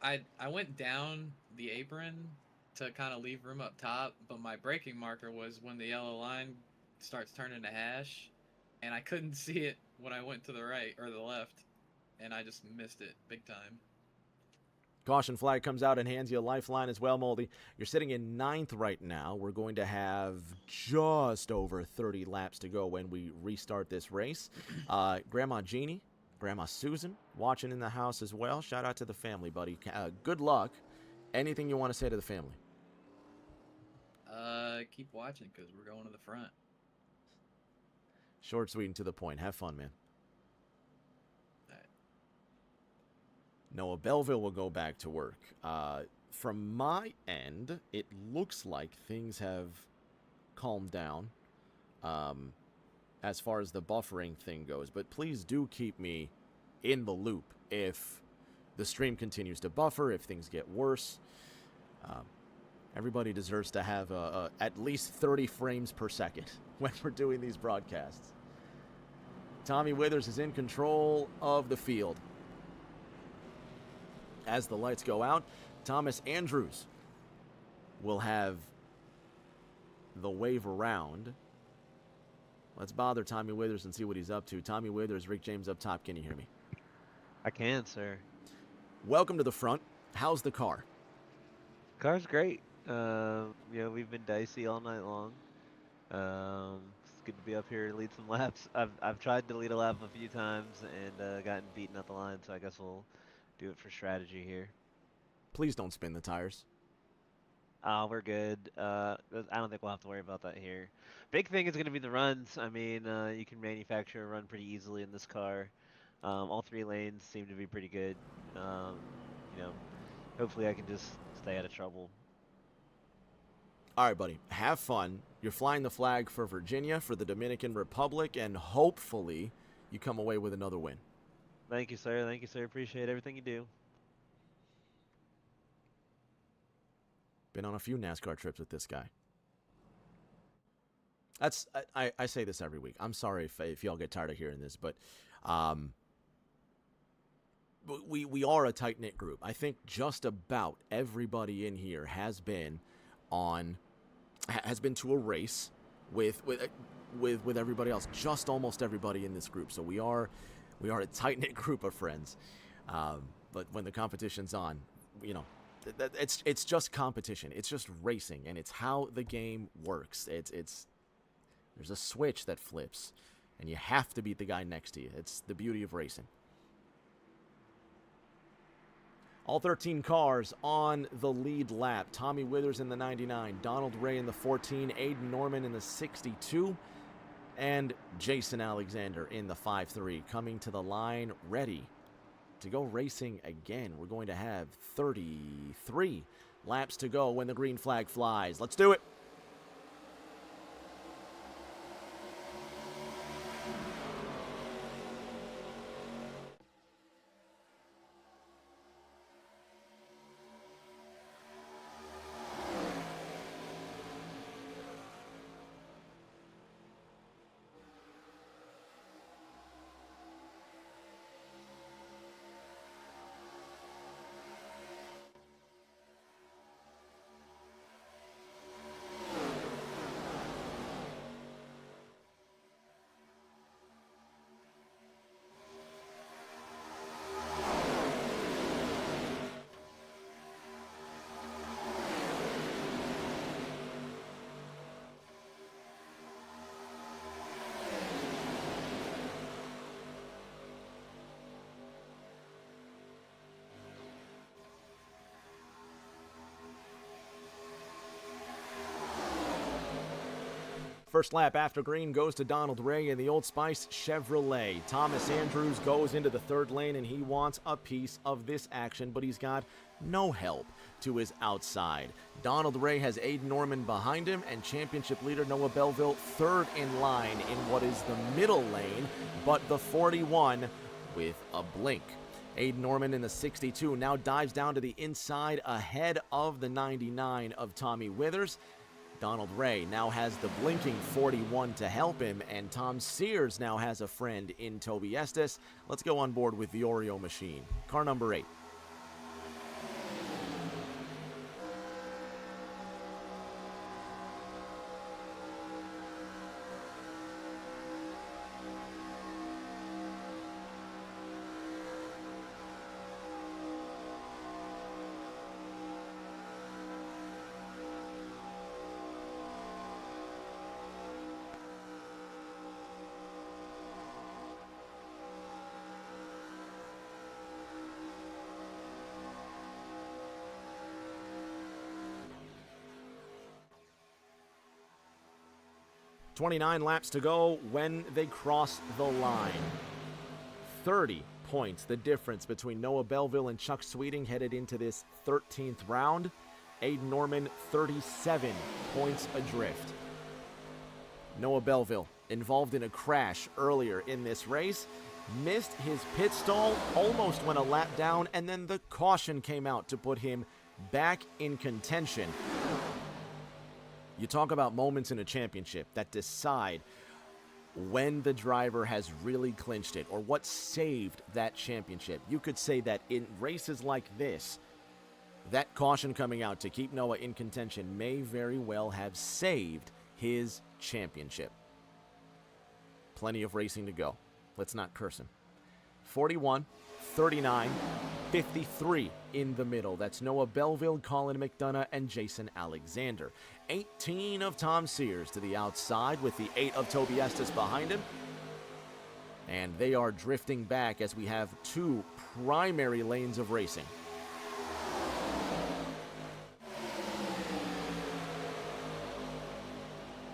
I went down the apron to kind of leave room up top, but my braking marker was when the yellow line starts turning to hash, and I couldn't see it when I went to the right or the left, and I just missed it big time. Caution flag comes out and hands you a lifeline as well, Moldy. You're sitting in 9th right now. We're going to have just over 30 laps to go when we restart this race. Grandma Jeannie, Grandma Susan, watching in the house as well. Shout out to the family, buddy. Good luck. Anything you want to say to the family? Keep watching, because we're going to the front. Short, sweet, and to the point. Have fun, man. All right. Noah Belleville will go back to work. From my end, it looks like things have calmed down as far as the buffering thing goes. But please do keep me in the loop if the stream continues to buffer, if things get worse. Everybody deserves to have at least 30 frames per second when we're doing these broadcasts. Tommy Withers is in control of the field. As the lights go out, Thomas Andrews will have the wave around. Let's bother Tommy Withers and see what he's up to. Tommy Withers, Rick James up top. Can you hear me? I can, sir. Welcome to the front. How's the car? Car's great. We've been dicey all night long. It's good to be up here and lead some laps. I've tried to lead a lap a few times and gotten beaten at the line, so I guess we'll do it for strategy here. Please don't spin the tires. We're good. I don't think we'll have to worry about that here. Big thing is going to be the runs. I mean, you can manufacture a run pretty easily in this car. All 3 lanes seem to be pretty good. Hopefully I can just stay out of trouble. All right, buddy. Have fun. You're flying the flag for Virginia, for the Dominican Republic, and hopefully you come away with another win. Thank you, sir. Thank you, sir. Appreciate everything you do. Been on a few NASCAR trips with this guy. I say this every week. I'm sorry if y'all get tired of hearing this, but we are a tight-knit group. I think just about everybody in here has been to a race with everybody else. Just almost everybody in this group. So we are a tight-knit group of friends. But when the competition's on, it's just competition. It's just racing, and it's how the game works. There's a switch that flips, and you have to beat the guy next to you. It's the beauty of racing. All 13 cars on the lead lap. Tommy Withers in the 99, Donald Ray in the 14, Aiden Norman in the 62, and Jason Alexander in the 5-3, coming to the line ready to go racing again. We're going to have 33 laps to go when the green flag flies. Let's do it. First lap after green goes to Donald Ray in the Old Spice Chevrolet. Thomas Andrews goes into the third lane and he wants a piece of this action, but he's got no help to his outside. Donald Ray has Aiden Norman behind him and championship leader Noah Belleville third in line in what is the middle lane, but the 41 with a blink. Aiden Norman in the 62 now dives down to the inside ahead of the 99 of Tommy Withers. Donald Ray now has the blinking 41 to help him, and Tom Sears now has a friend in Toby Estes. Let's go on board with the Oreo machine. Car number 8. .29 laps to go when they cross the line. 30 points, the difference between Noah Belleville and Chuck Sweeting headed into this 13th round. Aiden Norman, 37 points adrift. Noah Belleville, involved in a crash earlier in this race, missed his pit stall, almost went a lap down, and then the caution came out to put him back in contention. You talk about moments in a championship that decide when the driver has really clinched it or what saved that championship. You could say that in races like this, that caution coming out to keep Noah in contention may very well have saved his championship. Plenty of racing to go. Let's not curse him. 41, 39, 53 in the middle. That's Noah Belleville, Colin McDonough, and Jason Alexander. 18 of Tom Sears to the outside with the 8 of Toby Estes behind him. And they are drifting back as we have 2 primary lanes of racing.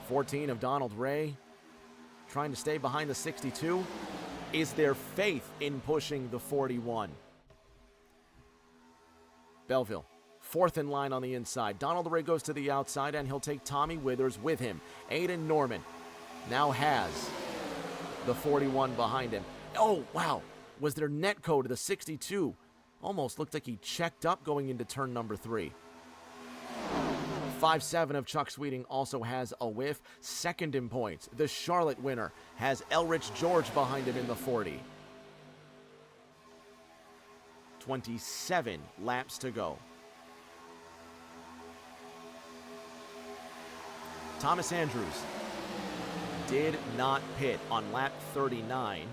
.14 of Donald Ray trying to stay behind the 62. Is there faith in pushing the 41? Belleville, 4th in line on the inside. Donald Ray goes to the outside, and he'll take Tommy Withers with him. Aiden Norman now has the 41 behind him. Oh, wow. Was there netco to the 62? Almost looked like he checked up going into turn number 3. 5-7 of Chuck Sweeting also has a whiff. Second in points. The Charlotte winner has Elrich George behind him in the 40. 27 laps to go. Thomas Andrews did not pit on lap 39.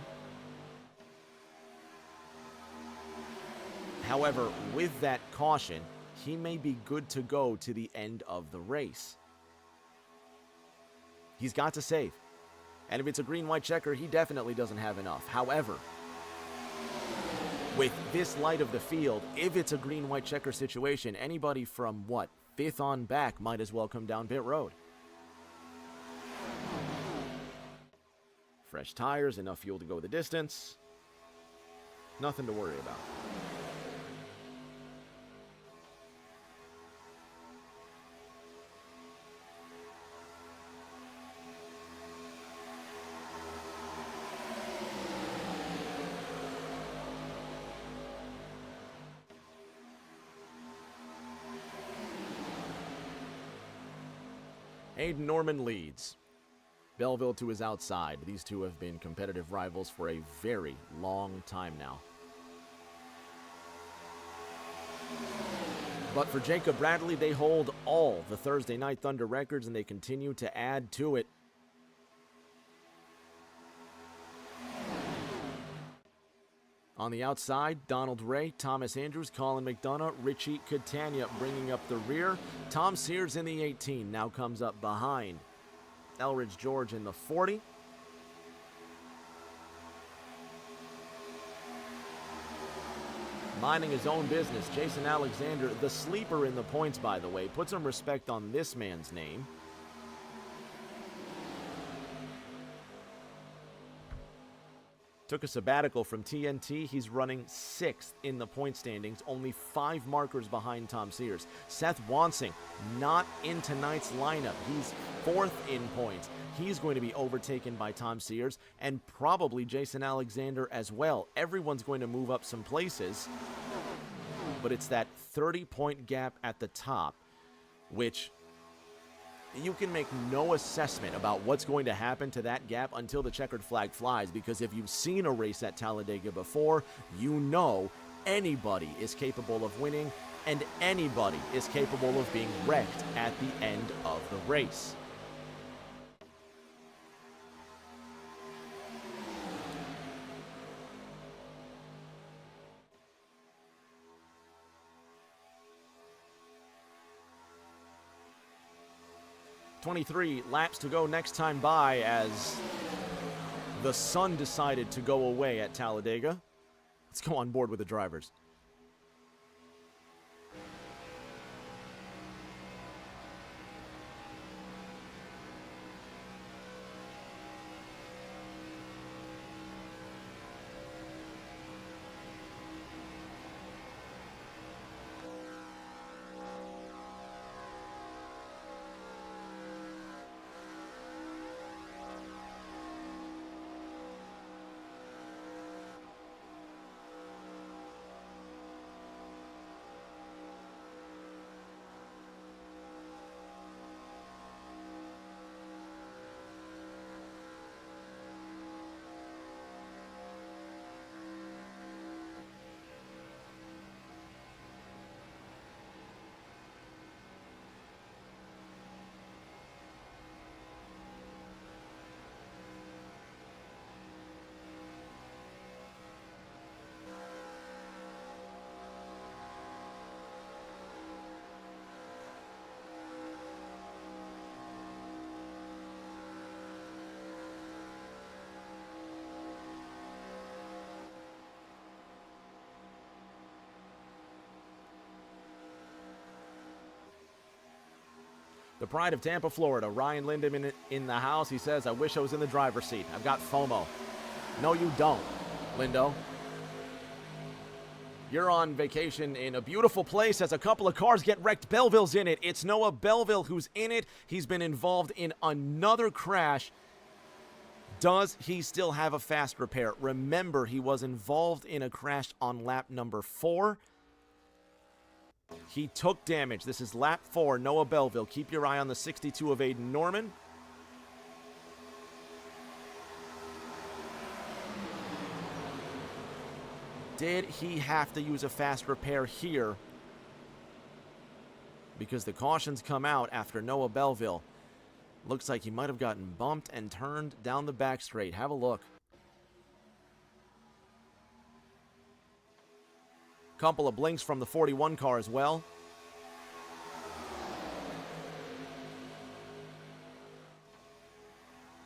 However, with that caution, he may be good to go to the end of the race. He's got to save. And if it's a green-white checker, he definitely doesn't have enough. However, with this light of the field, if it's a green-white checker situation, anybody from, 5th on back might as well come down pit road. Fresh tires, enough fuel to go the distance. Nothing to worry about. Aiden Norman leads. Belleville to his outside. These two have been competitive rivals for a very long time now. But for Jacob Bradley, they hold all the Thursday Night Thunder records, and they continue to add to it. On the outside, Donald Ray, Thomas Andrews, Colin McDonough, Richie Catania bringing up the rear. Tom Sears in the 18 now comes up behind Elridge George in the 40. Minding his own business, Jason Alexander, the sleeper in the points, by the way. Put some respect on this man's name. Took a sabbatical from TNT. He's running 6th in the point standings, only 5 markers behind Tom Sears. Seth Wansing, not in tonight's lineup. He's 4th in points. He's going to be overtaken by Tom Sears and probably Jason Alexander as well. Everyone's going to move up some places, but it's that 30-point gap at the top, which you can make no assessment about what's going to happen to that gap until the checkered flag flies, because if you've seen a race at Talladega before, you know anybody is capable of winning and anybody is capable of being wrecked at the end of the race. "23 laps to go next time by," as the sun decided to go away at Talladega. Let's go on board with the drivers. The pride of Tampa, Florida, Ryan Lindem in the house. He says, "I wish I was in the driver's seat. I've got FOMO." No, you don't, Lindo. You're on vacation in a beautiful place as a couple of cars get wrecked. Belleville's in it. It's Noah Belleville who's in it. He's been involved in another crash. Does he still have a fast repair? Remember, he was involved in a crash on lap number 4. He took damage. This is lap 4, Noah Belleville. Keep your eye on the 62 of Aiden Norman. Did he have to use a fast repair here? Because the cautions come out after Noah Belleville. Looks like he might have gotten bumped and turned down the back straight. Have a look. Couple of blinks from the 41 car as well.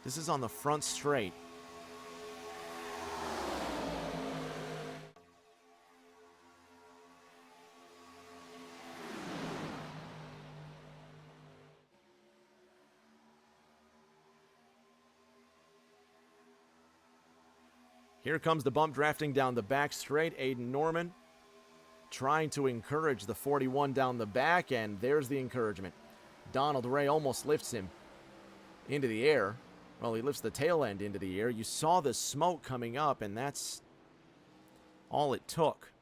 This is on the front straight. Here comes the bump drafting down the back straight. Aiden Norman trying to encourage the 41 down the back, and there's the encouragement. Donald Ray almost lifts him into the air. Well, he lifts the tail end into the air. You saw the smoke coming up, and that's all it took.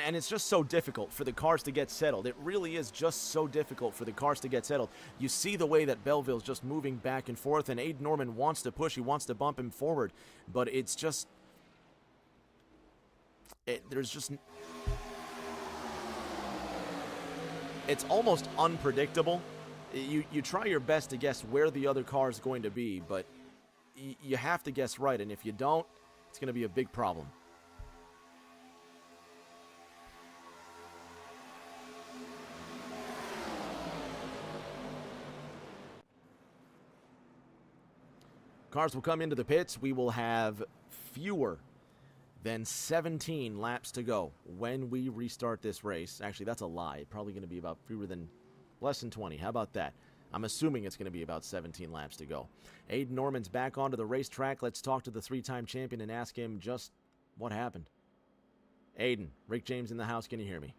And it's just so difficult for the cars to get settled. It really is just so difficult for the cars to get settled. You see the way that Belleville's just moving back and forth, and Aiden Norman wants to push. He wants to bump him forward. But it's just... there's just... It's almost unpredictable. You try your best to guess where the other car is going to be, but you have to guess right. And if you don't, it's going to be a big problem. Cars will come into the pits. We will have fewer than 17 laps to go when we restart this race. Actually, that's a lie. Probably going to be about less than 20. How about that? I'm assuming it's going to be about 17 laps to go. Aiden Norman's back onto the racetrack. Let's talk to the three-time champion and ask him just what happened. Aiden, Rick James in the house. Can you hear me?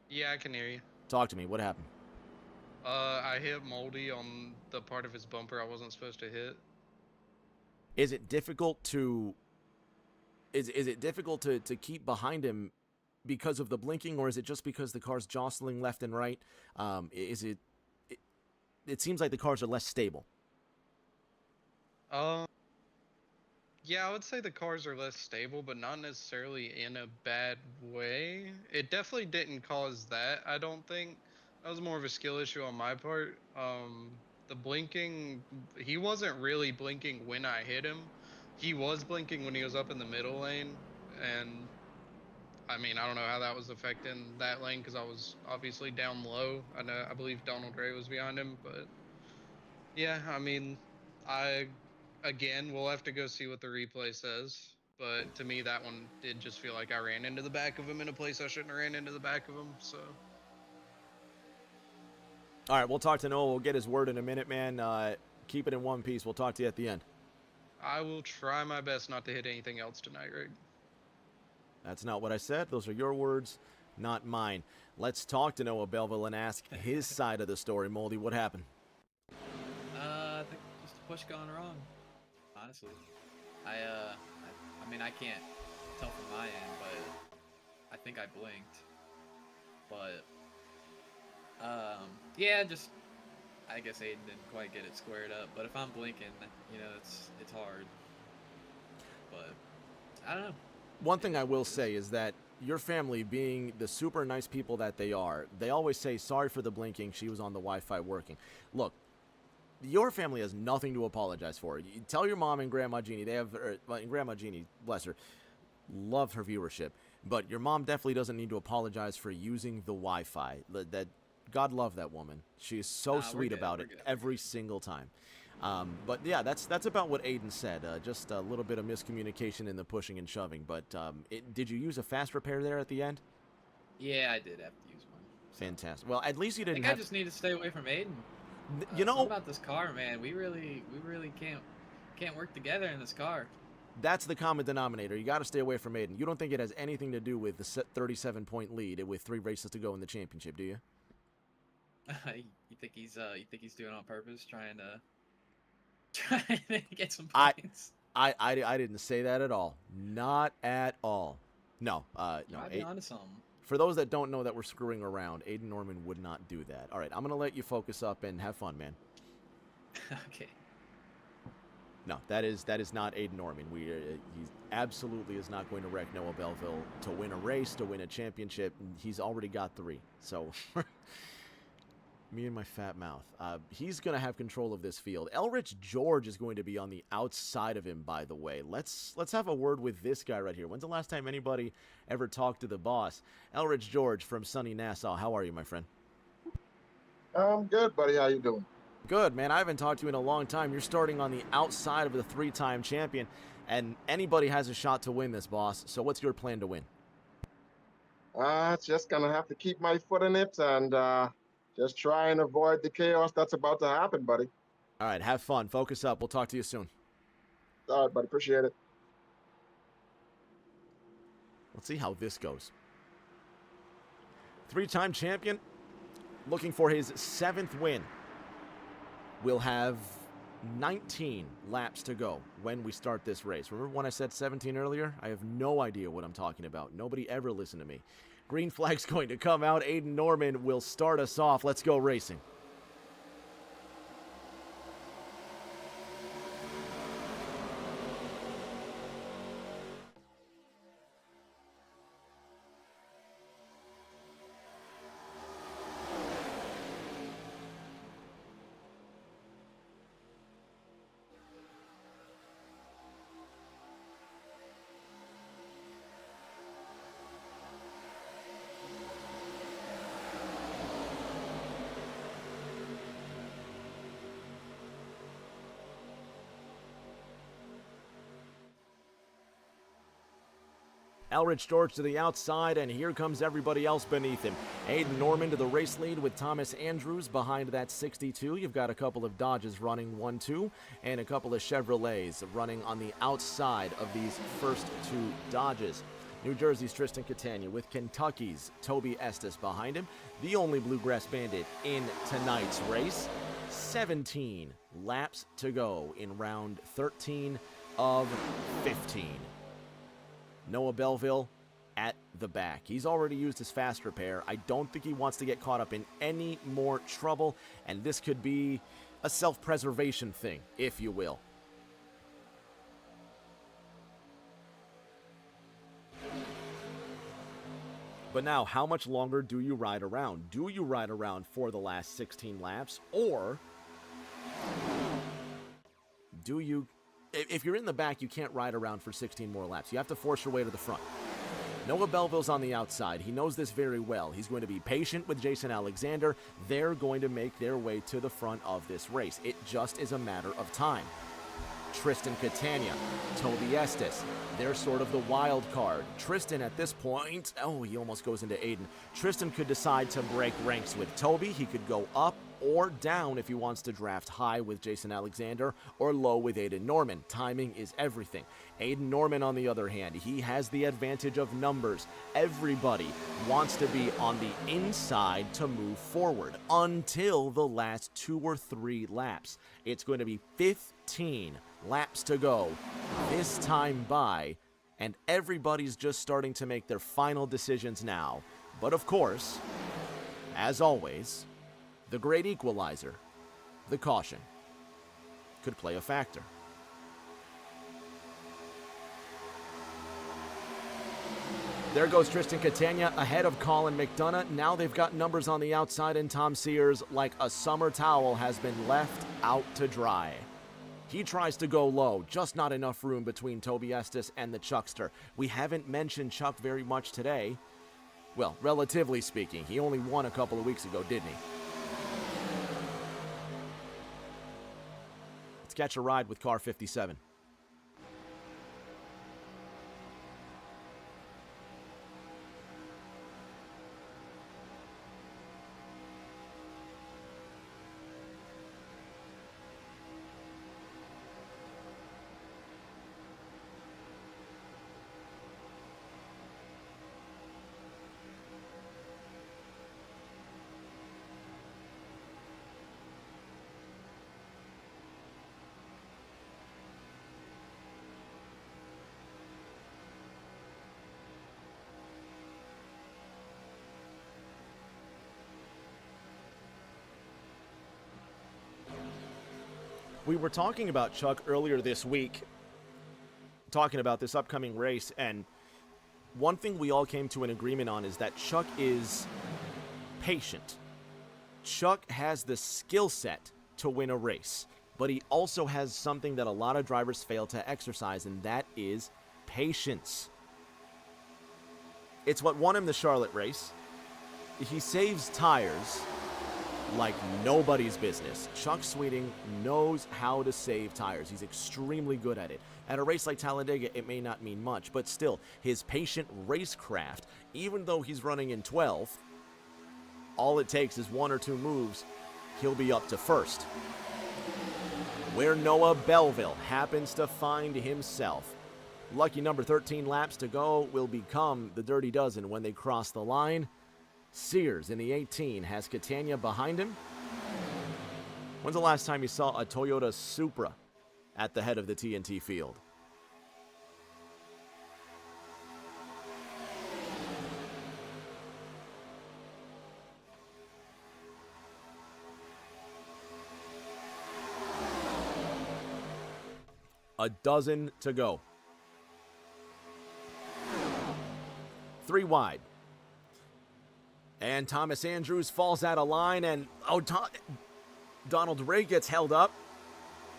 Yeah, I can hear you. Talk to me. What happened? I hit Moldy on the part of his bumper I wasn't supposed to hit. Is it difficult to to keep behind him because of the blinking, or is it just because the car's jostling left and right? It seems like the cars are less stable. Yeah, I would say the cars are less stable, but not necessarily in a bad way. It definitely didn't cause that, I don't think. That was more of a skill issue on my part. The blinking, he wasn't really blinking when I hit him. He was blinking when he was up in the middle lane, and I mean, I don't know how that was affecting that lane because I was obviously down low. I believe Donald Ray was behind him, but yeah, I mean, we'll have to go see what the replay says. But to me, that one did just feel like I ran into the back of him in a place I shouldn't have ran into the back of him. So. All right, we'll talk to Noah. We'll get his word in a minute, man. Keep it in one piece. We'll talk to you at the end. I will try my best not to hit anything else tonight, Rick. That's not what I said. Those are your words, not mine. Let's talk to Noah Belleville and ask his side of the story. Moldy, what happened? I think just a push gone wrong. Honestly, I mean, I can't tell from my end, but I think I blinked. But yeah, just I guess Aiden didn't quite get it squared up. But if I'm blinking, you know, it's hard. But I don't know. One thing I will say is that your family, being the super nice people that they are, they always say, sorry for the blinking, she was on the Wi-Fi working. Look, your family has nothing to apologize for. You tell your mom and Grandma Jeannie, and Grandma Jeannie, bless her, love her viewership, but your mom definitely doesn't need to apologize for using the Wi-Fi. That God love that woman. She is so sweet about it every single time. But yeah, that's about what Aiden said. Just a little bit of miscommunication in the pushing and shoving. But did you use a fast repair there at the end? Yeah, I did have to use one. So. Fantastic. Well, at least you didn't. I just need to stay away from Aiden. You know about this car, man. We really can't work together in this car. That's the common denominator. You got to stay away from Aiden. You don't think it has anything to do with the 37-point lead with 3 races to go in the championship, do you? You think he's doing it on purpose, trying to get some points? I didn't say that at all. Not at all. No. No. I'd be onto something. For those that don't know that we're screwing around, Aiden Norman would not do that. All right, I'm gonna let you focus up and have fun, man. Okay. No, that is not Aiden Norman. He absolutely is not going to wreck Noah Belleville to win a race, to win a championship. He's already got 3. So. Me and my fat mouth. He's going to have control of this field. Elrich George is going to be on the outside of him, by the way. Let's have a word with this guy right here. When's the last time anybody ever talked to the boss? Elrich George from sunny Nassau. How are you, my friend? I'm good, buddy. How you doing? Good, man. I haven't talked to you in a long time. You're starting on the outside of the 3-time champion, and anybody has a shot to win this, boss. So what's your plan to win? Just going to have to keep my foot in it and just try and avoid the chaos that's about to happen, buddy. All right, have fun. Focus up. We'll talk to you soon. All right, buddy. Appreciate it. Let's see how this goes. 3-time champion, looking for his 7th win. We'll have 19 laps to go when we start this race. Remember when I said 17 earlier? I have no idea what I'm talking about. Nobody ever listened to me. Green flag's going to come out. Aiden Norman will start us off. Let's go racing. Elrich George to the outside, and here comes everybody else beneath him. Aiden Norman to the race lead with Thomas Andrews behind that 62. You've got a couple of Dodges running 1-2, and a couple of Chevrolets running on the outside of these first two Dodges. New Jersey's Tristan Catania with Kentucky's Toby Estes behind him. The only Bluegrass Bandit in tonight's race. 17 laps to go in round 13 of 15. Noah Belleville at the back. He's already used his fast repair. I don't think he wants to get caught up in any more trouble, and this could be a self-preservation thing, if you will. But now, how much longer do you ride around? Do you ride around for the last 16 laps, or do you... If you're in the back, you can't ride around for 16 more laps. You have to force your way to the front. Noah Belleville's on the outside. He knows this very well. He's going to be patient with Jason Alexander. They're going to make their way to the front of this race. It just is a matter of time. Tristan Catania, Toby Estes, they're sort of the wild card. Tristan at this point, oh, he almost goes into Aiden. Tristan could decide to break ranks with Toby. He could go up or down if he wants to draft high with Jason Alexander or low with Aiden Norman. Timing is everything. Aiden Norman, on the other hand, he has the advantage of numbers. Everybody wants to be on the inside to move forward until the last 2 or 3 laps. It's going to be 15 laps to go this time by, and everybody's just starting to make their final decisions now. But of course, as always, the great equalizer, the caution, could play a factor. There goes Tristan Catania ahead of Colin McDonough. Now they've got numbers on the outside, and Tom Sears, like a summer towel, has been left out to dry. He tries to go low, just not enough room between Toby Estes and the Chuckster. We haven't mentioned Chuck very much today. Well, relatively speaking, he only won a couple of weeks ago, didn't he? Let's catch a ride with car 57. We were talking about Chuck earlier this week, talking about this upcoming race, and one thing we all came to an agreement on is that Chuck is patient. Chuck has the skill set to win a race, but he also has something that a lot of drivers fail to exercise, and that is patience. It's what won him the Charlotte race. He saves tires like nobody's business. Chuck Sweeting knows how to save tires. He's extremely good at it. At a race like Talladega, it may not mean much, but still, his patient racecraft, even though he's running in 12th, all it takes is 1 or 2 moves, he'll be up to first. Where Noah Belleville happens to find himself. Lucky number 13 laps to go will become the Dirty Dozen when they cross the line. Sears in the 18 has Catania behind him. When's the last time you saw a Toyota Supra at the head of the TNT field? A dozen to go. 3 wide. And Thomas Andrews falls out of line, and Donald Ray gets held up.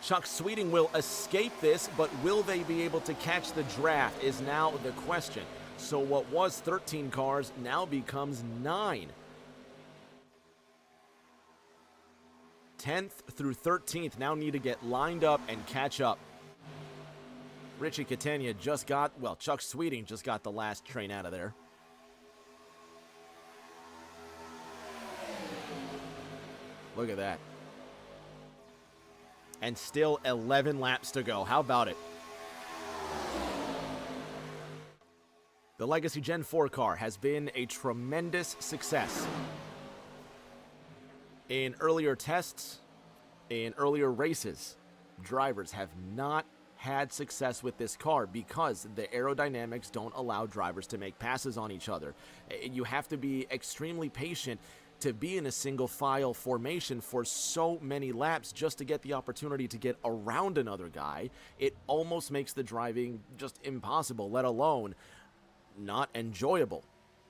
Chuck Sweeting will escape this, but will they be able to catch the draft is now the question. So what was 13 cars now becomes 9. 10th through 13th now need to get lined up and catch up. Richie Catania just got, well, Chuck Sweeting just got the last train out of there. Look at that. And still 11 laps to go. How about it? The Legacy Gen 4 car has been a tremendous success. In earlier tests, in earlier races, drivers have not had success with this car because the aerodynamics don't allow drivers to make passes on each other. You have to be extremely patient to be in a single file formation for so many laps just to get the opportunity to get around another guy. It almost makes the driving just impossible, let alone not enjoyable.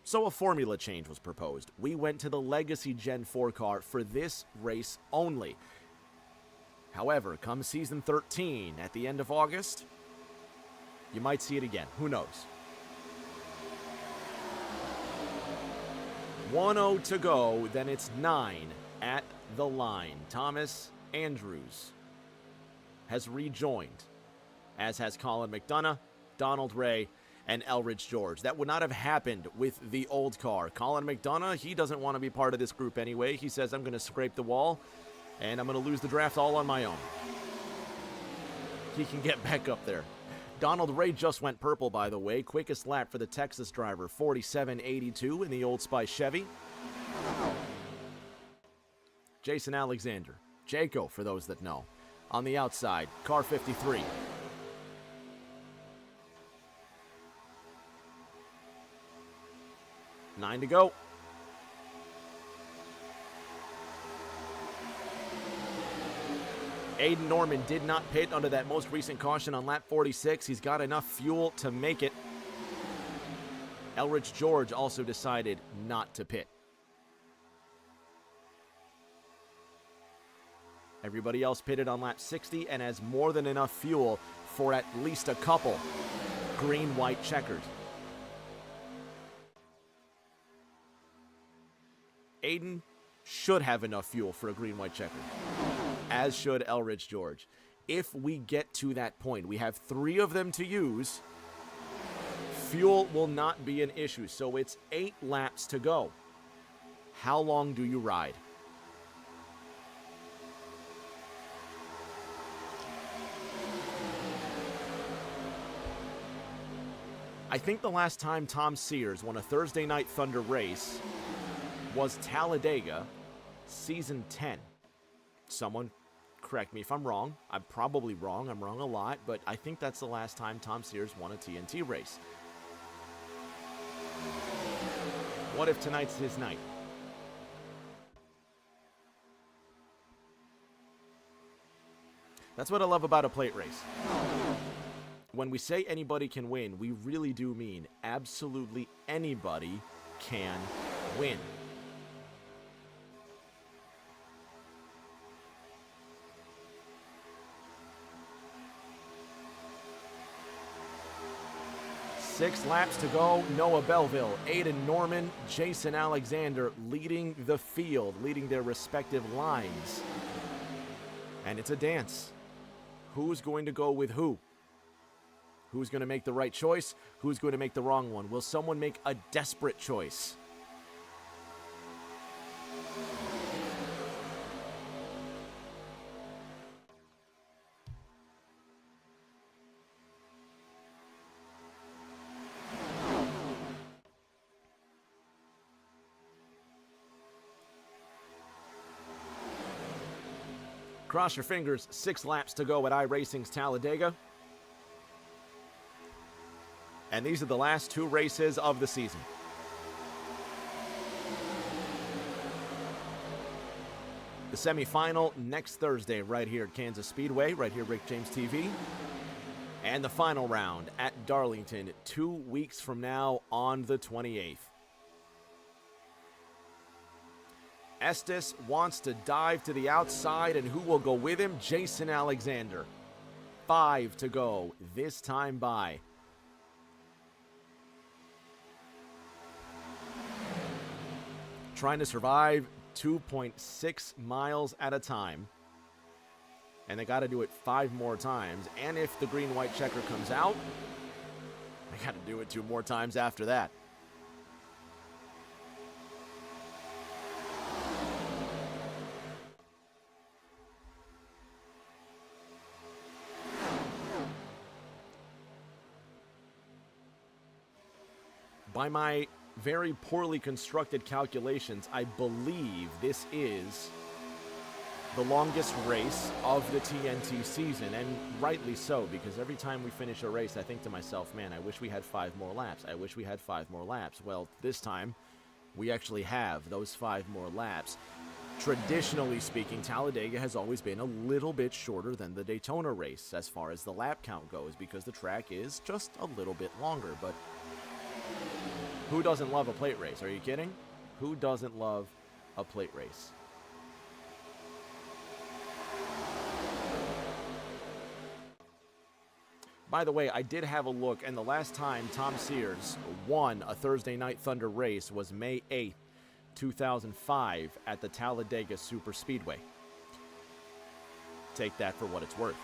So a formula change was proposed. We went to the Legacy Gen 4 car for this race only. However, come season 13 at the end of August, you might see it again. Who knows? 1-0 to go, then it's 9 at the line. Thomas Andrews has rejoined, as has Colin McDonough, Donald Ray, and Elridge George. That would not have happened with the old car. Colin McDonough, he doesn't want to be part of this group anyway. He says, I'm going to scrape the wall, and I'm going to lose the draft all on my own. He can get back up there. Donald Ray just went purple, by the way. Quickest lap for the Texas driver, 47.82 in the Old Spice Chevy. Jason Alexander, Jaco for those that know, on the outside, car 53. Nine to go. Aiden Norman did not pit under that most recent caution on lap 46. He's got enough fuel to make it. Elridge George also decided not to pit. Everybody else pitted on lap 60 and has more than enough fuel for at least a couple green-white checkers. Aiden should have enough fuel for a green-white checker, as should Elridge George. If we get to that point, we have 3 of them to use, fuel will not be an issue. So it's 8 laps to go. How long do you ride? I think the last time Tom Sears won a Thursday Night Thunder race was Talladega, season 10. Someone correct me if I'm wrong. I'm probably wrong. I'm wrong a lot, but I think that's the last time Tom Sears won a TNT race. What if tonight's his night? That's what I love about a plate race. When we say anybody can win, we really do mean absolutely anybody can win. Six laps to go. Noah Belleville, Aiden Norman, Jason Alexander leading the field, leading their respective lines. And it's a dance. Who's going to go with who? Who's going to make the right choice? Who's going to make the wrong one? Will someone make a desperate choice? Cross your fingers, 6 laps to go at iRacing's Talladega. And these are the last 2 races of the season. The semifinal next Thursday right here at Kansas Speedway, right here Rick James TV. And the final round at Darlington 2 weeks from now on the 28th. Estes wants to dive to the outside, and who will go with him? Jason Alexander. 5 to go, this time by. Trying to survive 2.6 miles at a time. And they got to do it 5 more times. And if the green-white checker comes out, they got to do it 2 more times after that. By my very poorly constructed calculations, I believe this is the longest race of the TNT season, and rightly so, because every time we finish a race, I think to myself, man, I wish we had 5 more laps. I wish we had 5 more laps. Well, this time, we actually have those 5 more laps. Traditionally speaking, Talladega has always been a little bit shorter than the Daytona race as far as the lap count goes, because the track is just a little bit longer, but who doesn't love a plate race? Are you kidding? Who doesn't love a plate race? By the way, I did have a look, and the last time Tom Sears won a Thursday Night Thunder race was May 8th, 2005 at the Talladega Superspeedway. Take that for what it's worth.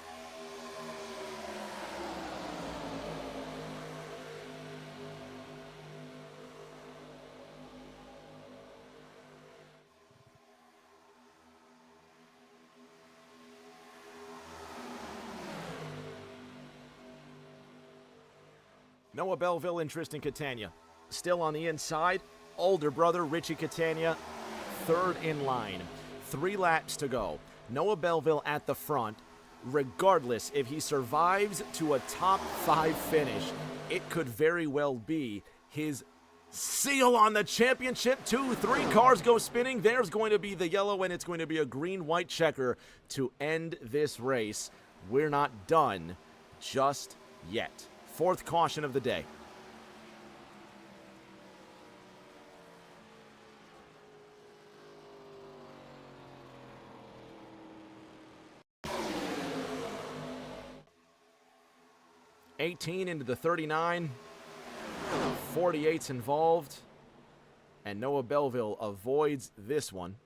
Noah Belleville and Tristan Catania still on the inside. Older brother Richie Catania, 3rd in line. 3 laps to go. Noah Belleville at the front. Regardless, if he survives to a top 5 finish, it could very well be his seal on the championship. 2-3 cars go spinning. There's going to be the yellow, and it's going to be a green-white checker to end this race. We're not done just yet. 4th caution of the day. '18 into the 39. 48's involved. And Noah Belleville avoids this one.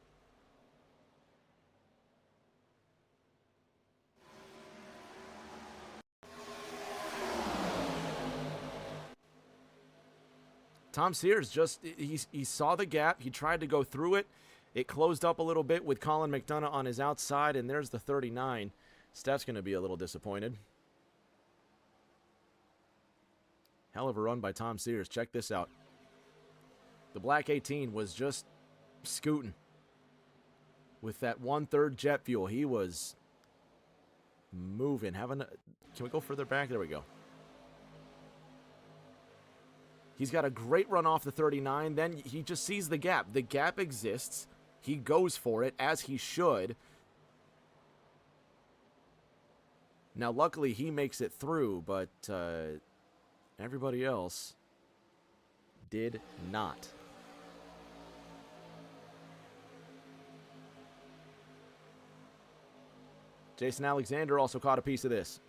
Tom Sears just, he saw the gap. He tried to go through it. It closed up a little bit with Colin McDonough on his outside, and there's the 39. Steph's going to be a little disappointed. Hell of a run by Tom Sears. Check this out. The black 18 was just scooting. With that 1/3 jet fuel, he was moving. Can we go further back? There we go. He's got a great run off the 39. Then he just sees the gap. The gap exists. He goes for it, as he should. Now, luckily, he makes it through, but everybody else did not. Jason Alexander also caught a piece of this.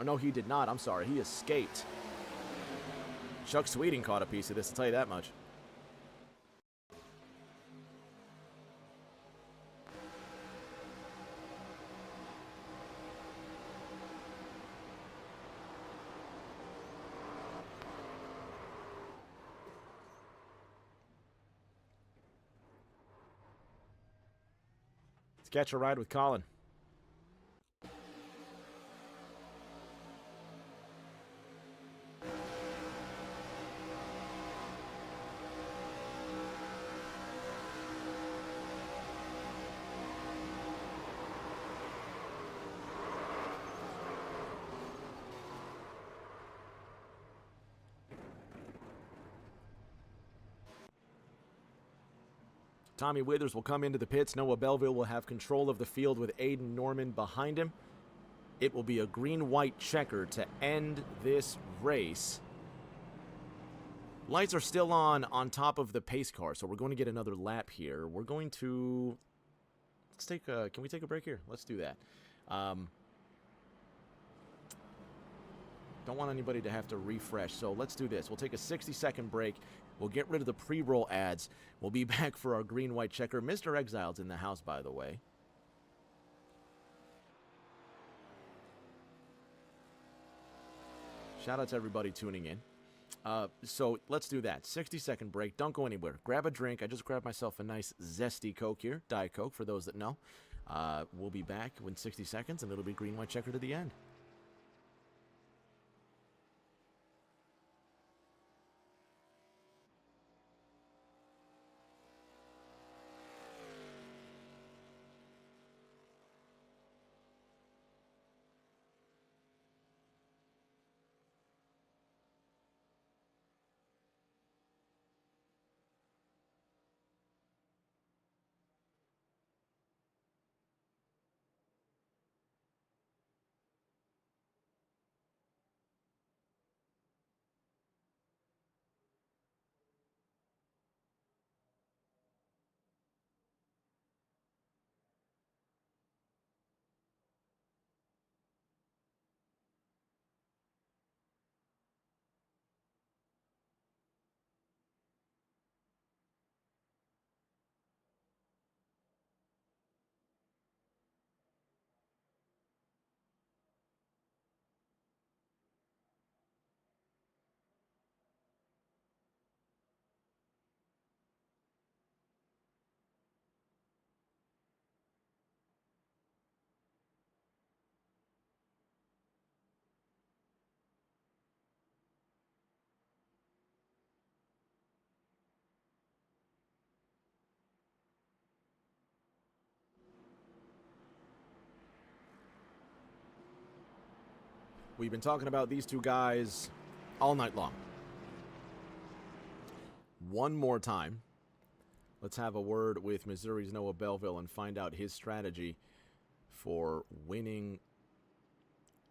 Oh, no, he did not. I'm sorry. He escaped. Chuck Sweeting caught a piece of this, I'll tell you that much. Let's catch a ride with Colin. Tommy Withers will come into the pits. Noah Belleville will have control of the field with Aiden Norman behind him. It will be a green-white checker to end this race. Lights are still on top of the pace car, so we're going to get another lap here. We're going to... Let's take a... Can we take a break here? Let's do that. Don't want anybody to have to refresh. So let's do this. We'll take a 60-second break. We'll get rid of the pre-roll ads. We'll be back for our green-white checker. Mr. Exiled's in the house, by the way. Shout out to everybody tuning in. So let's do that. 60-second break. Don't go anywhere. Grab a drink. I just grabbed myself a nice zesty Coke here. Diet Coke, for those that know. We'll be back in 60 seconds, and it'll be green-white checker to the end. We've been talking about these two guys all night long. One more time, let's have a word with Missouri's Noah Belleville and find out his strategy for winning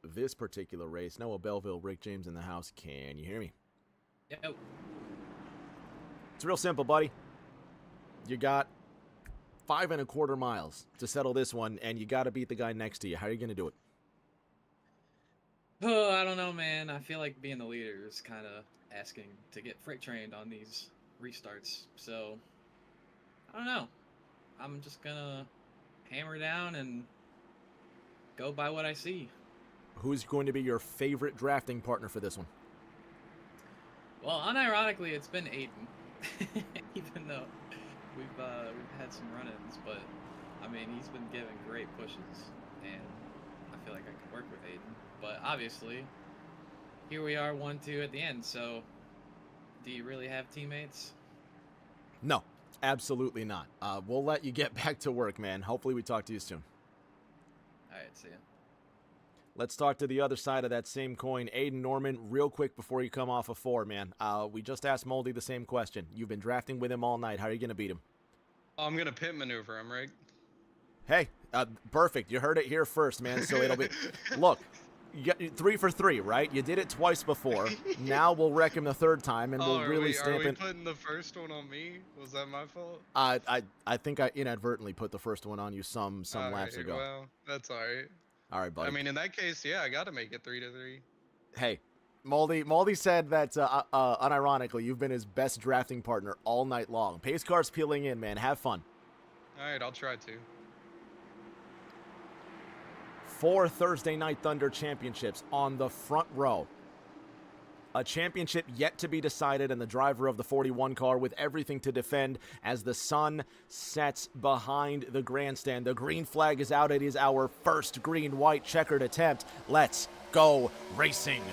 this particular race. Noah Belleville, Rick James in the house. Can you hear me? Yep. It's real simple, buddy. You got 5 1/4 miles to settle this one, and you got to beat the guy next to you. How are you going to do it? Oh, I don't know, man. I feel like being the leader is kind of asking to get freight trained on these restarts. So, I don't know. I'm just gonna hammer down and go by what I see. Who's going to be your favorite drafting partner for this one? Well, unironically, it's been Aiden. Even though we've had some run-ins, but I mean, he's been giving great pushes, and I feel like I can work with Aiden. But obviously, here we are 1-2 at the end. So, do you really have teammates? No, absolutely not. We'll let you get back to work, man. Hopefully we talk to you soon. All right, see ya. Let's talk to the other side of that same coin. Aiden Norman, real quick before you come off of 4, man. We just asked Moldy the same question. You've been drafting with him all night. How are you going to beat him? I'm gonna pit maneuver him, right? Hey, perfect. You heard it here first, man. So it'll be... Look, you got 3 for 3, right? You did it twice before. Now we'll wreck him the 3rd time, and we'll really stamp it. Are we putting the first one on me? Was that my fault? I think I inadvertently put the first one on you some laps ago. Well, that's all right. All right, buddy. I mean, in that case, yeah, I got to make it 3-3. Hey, Moldy said that, unironically, you've been his best drafting partner all night long. Pace car's peeling in, man. Have fun. All right, I'll try to. 4 Thursday Night Thunder championships on the front row. A championship yet to be decided, and the driver of the 41 car with everything to defend as the sun sets behind the grandstand. The green flag is out. It is our first green-white checkered attempt. Let's go racing.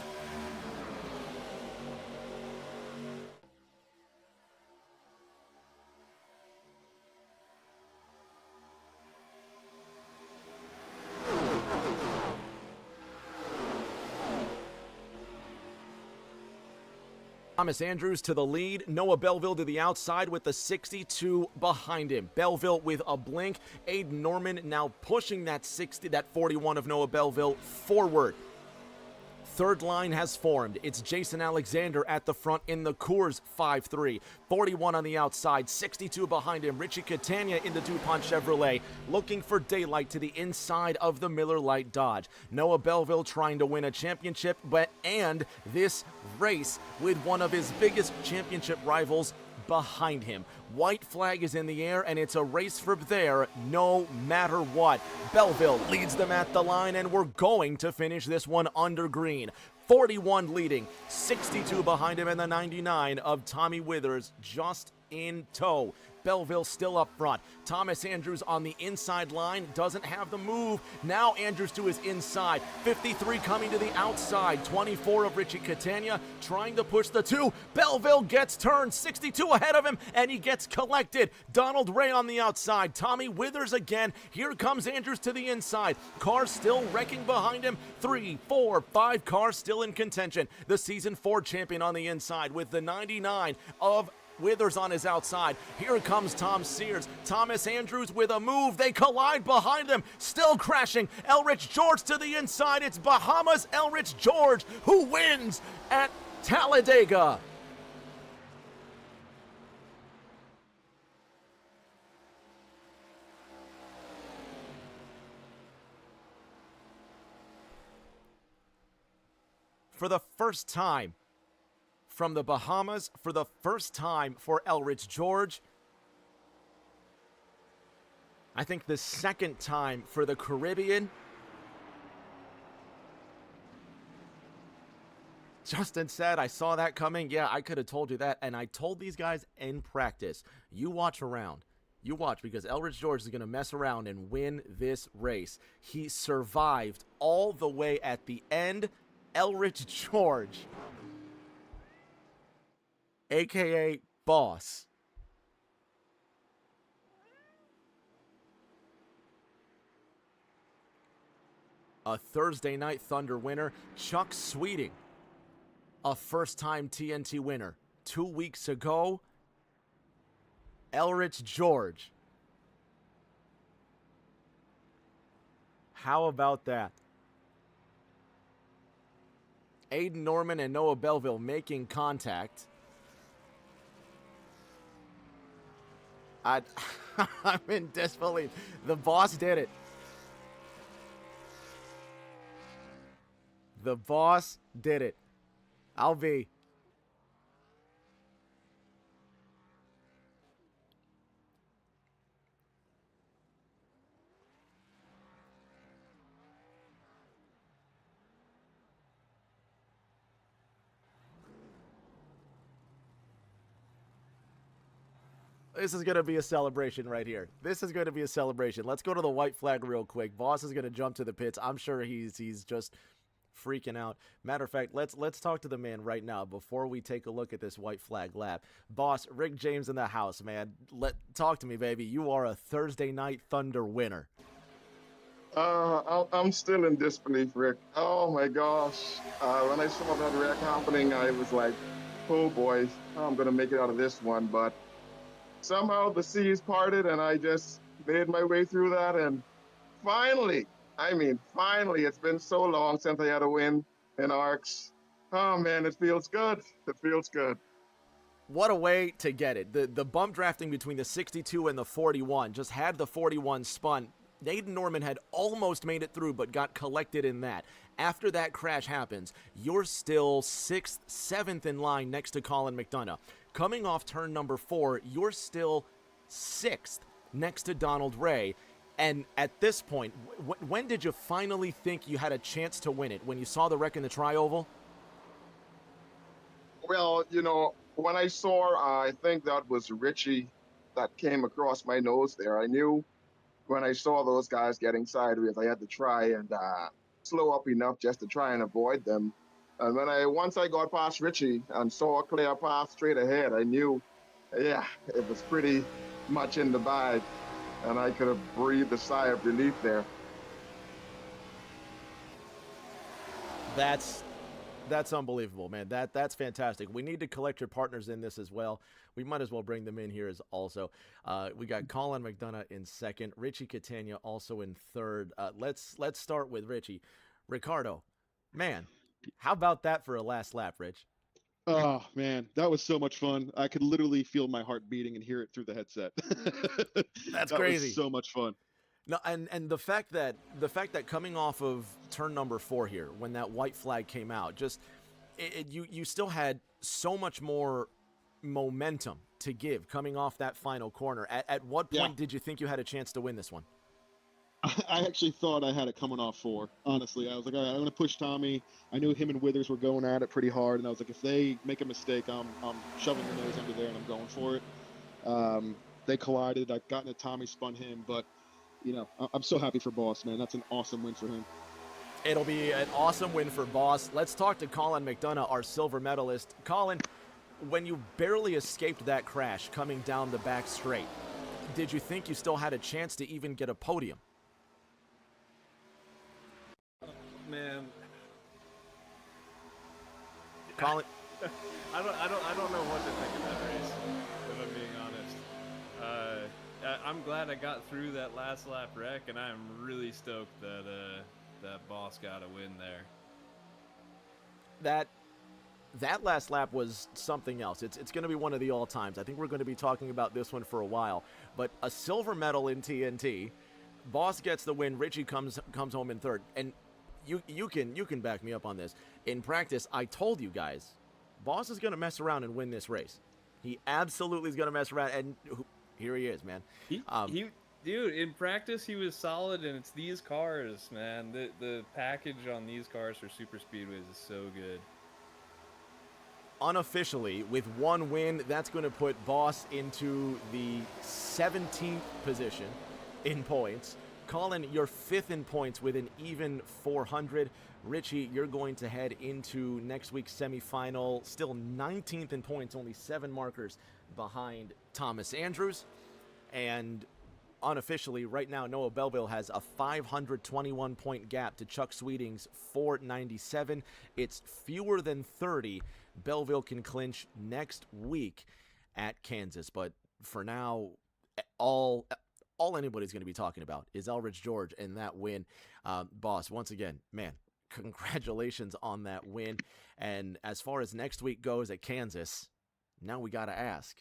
Thomas Andrews to the lead, Noah Belleville to the outside with the 62 behind him. Belleville with a blink. Aiden Norman now pushing that 41 of Noah Belleville forward. Third line has formed. It's Jason Alexander at the front in the Coors 5-3. 41 on the outside, 62 behind him. Richie Catania in the DuPont Chevrolet, looking for daylight to the inside of the Miller Lite Dodge. Noah Belleville trying to win a championship, and this race with one of his biggest championship rivals behind him. White flag is in the air, and it's a race for there no matter what. Belleville leads them at the line, and we're going to finish this one under green. 41 leading, 62 behind him, and the 99 of Tommy Withers just in tow. Belleville still up front. Thomas Andrews on the inside line, doesn't have the move. Now Andrews to his inside. 53 coming to the outside. 24 of Richie Catania trying to push the 2. Belleville gets turned. 62 ahead of him, and he gets collected. Donald Ray on the outside. Tommy Withers again. Here comes Andrews to the inside. Cars still wrecking behind him. 3, 4, 5 cars still in contention. The Season 4 champion on the inside with the 99 of Withers on his outside. Here comes Tom Sears. Thomas Andrews with a move. They collide behind him. Still crashing. Elrich George to the inside. It's Bahamas Elrich George who wins at Talladega. For the first time, from the Bahamas, for the first time for Elrich George. I think the second time for the Caribbean. Justin said, I saw that coming. Yeah, I could have told you that. And I told these guys in practice, you watch around. You watch, because Elrich George is going to mess around and win this race. He survived all the way at the end. Elrich George, a.k.a. Boss. A Thursday Night Thunder winner. Chuck Sweeting, a first-time TNT winner 2 weeks ago. Elrich George. How about that? Aiden Norman and Noah Belleville making contact. I'm in disbelief. The boss did it. The boss did it. I'll be. This is going to be a celebration right here. This is going to be a celebration. Let's go to the white flag real quick. Boss is going to jump to the pits. I'm sure he's just freaking out. Matter of fact, let's talk to the man right now before we take a look at this white flag lap. Boss, Rick James in the house, man. Talk to me, baby. You are a Thursday Night Thunder winner. I'm still in disbelief, Rick. Oh my gosh. When I saw that wreck happening, I was like, oh boy, I'm going to make it out of this one. But somehow the seas parted and I just made my way through that. And finally, it's been so long since I had a win in ARCS. Oh man, it feels good. It feels good. What a way to get it. The bump drafting between the 62 and the 41 just had the 41 spun. Aiden Norman had almost made it through, but got collected in that. After that crash happens, you're still 6th, 7th in line next to Colin McDonough. Coming off turn number 4, you're still 6th next to Donald Ray. And at this point, when did you finally think you had a chance to win it? When you saw the wreck in the tri-oval? Well, when I saw, I think that was Richie that came across my nose there. I knew when I saw those guys getting sideways, I had to try and slow up enough just to try and avoid them. And once I got past Richie and saw a clear path straight ahead, I knew, yeah, it was pretty much in the bag. And I could have breathed a sigh of relief there. That's unbelievable, man. That's fantastic. We need to collect your partners in this as well. We might as well bring them in here as also. We got Colin McDonough in second, Richie Catania also in third. Let's start with Richie. Ricardo, man, How about that for a last lap, Rich? Oh man, that was so much fun. I could literally feel my heart beating and hear it through the headset. That's That was crazy. so much fun. No, and the fact that coming off of turn number 4 here, when that white flag came out, just you still had so much more momentum to give coming off that final corner. At what point Yeah. did you think you had a chance to win this one? I actually thought I had it coming off 4. Honestly, I was like, all right, I'm gonna push Tommy. I knew him and Withers were going at it pretty hard, and I was like, if they make a mistake, I'm shoving the nose under there and I'm going for it. They collided. I got into Tommy, spun him, but I'm so happy for Boss, man. That's an awesome win for him. It'll be an awesome win for Boss. Let's talk to Colin McDonough, our silver medalist. Colin, when you barely escaped that crash coming down the back straight, did you think you still had a chance to even get a podium? Man, Colin, I don't know what to think of that race, if I'm being honest. I'm glad I got through that last lap wreck, and I'm really stoked that that Boss got a win there. that last lap was something else. It's going to be one of the all-times. I think we're going to be talking about this one for a while. But a silver medal in TNT, Boss gets the win. Richie comes home in third, and you can back me up on this. In practice, I told you guys, Boss is going to mess around and win this race. He absolutely is going to mess around, and here he is, man. Dude, in practice he was solid, and it's these cars, man. The package on these cars for Super Speedways is so good. Unofficially, with one win, that's going to put Boss into the 17th position in points. Colin, you're 5th in points with an even 400. Richie, you're going to head into next week's semifinal, still 19th in points, only 7 markers behind Thomas Andrews. And unofficially, right now, Noah Belleville has a 521-point gap to Chuck Sweeting's 497. It's fewer than 30. Belleville can clinch next week at Kansas. But for now, all anybody's going to be talking about is Elridge George and that win. Boss, once again, man, congratulations on that win. And as far as next week goes at Kansas, now we got to ask,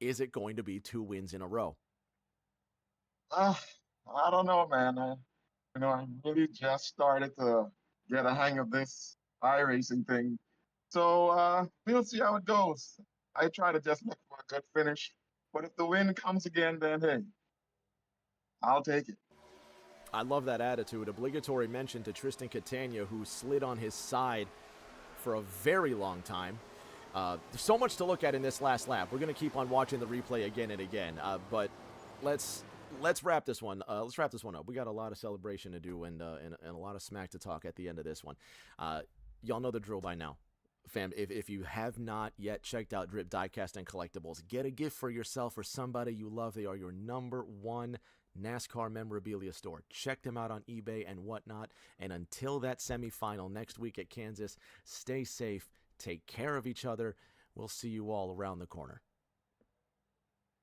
is it going to be 2 wins in a row? I don't know, man. I really just started to get a hang of this iRacing thing. So we'll see how it goes. I try to just look for a good finish. But if the win comes again, then hey, I'll take it. I love that attitude. Obligatory mention to Tristan Catania, who slid on his side for a very long time. There's so much to look at in this last lap. We're going to keep on watching the replay again and again. But let's wrap this one. Let's wrap this one up. We got a lot of celebration to do and a lot of smack to talk at the end of this one. Y'all know the drill by now. Fam, if you have not yet checked out Drip Diecast and Collectibles, get a gift for yourself or somebody you love. They are your #1 NASCAR memorabilia store. Check them out on eBay and whatnot. And until that semifinal next week at Kansas, stay safe, take care of each other. We'll see you all around the corner.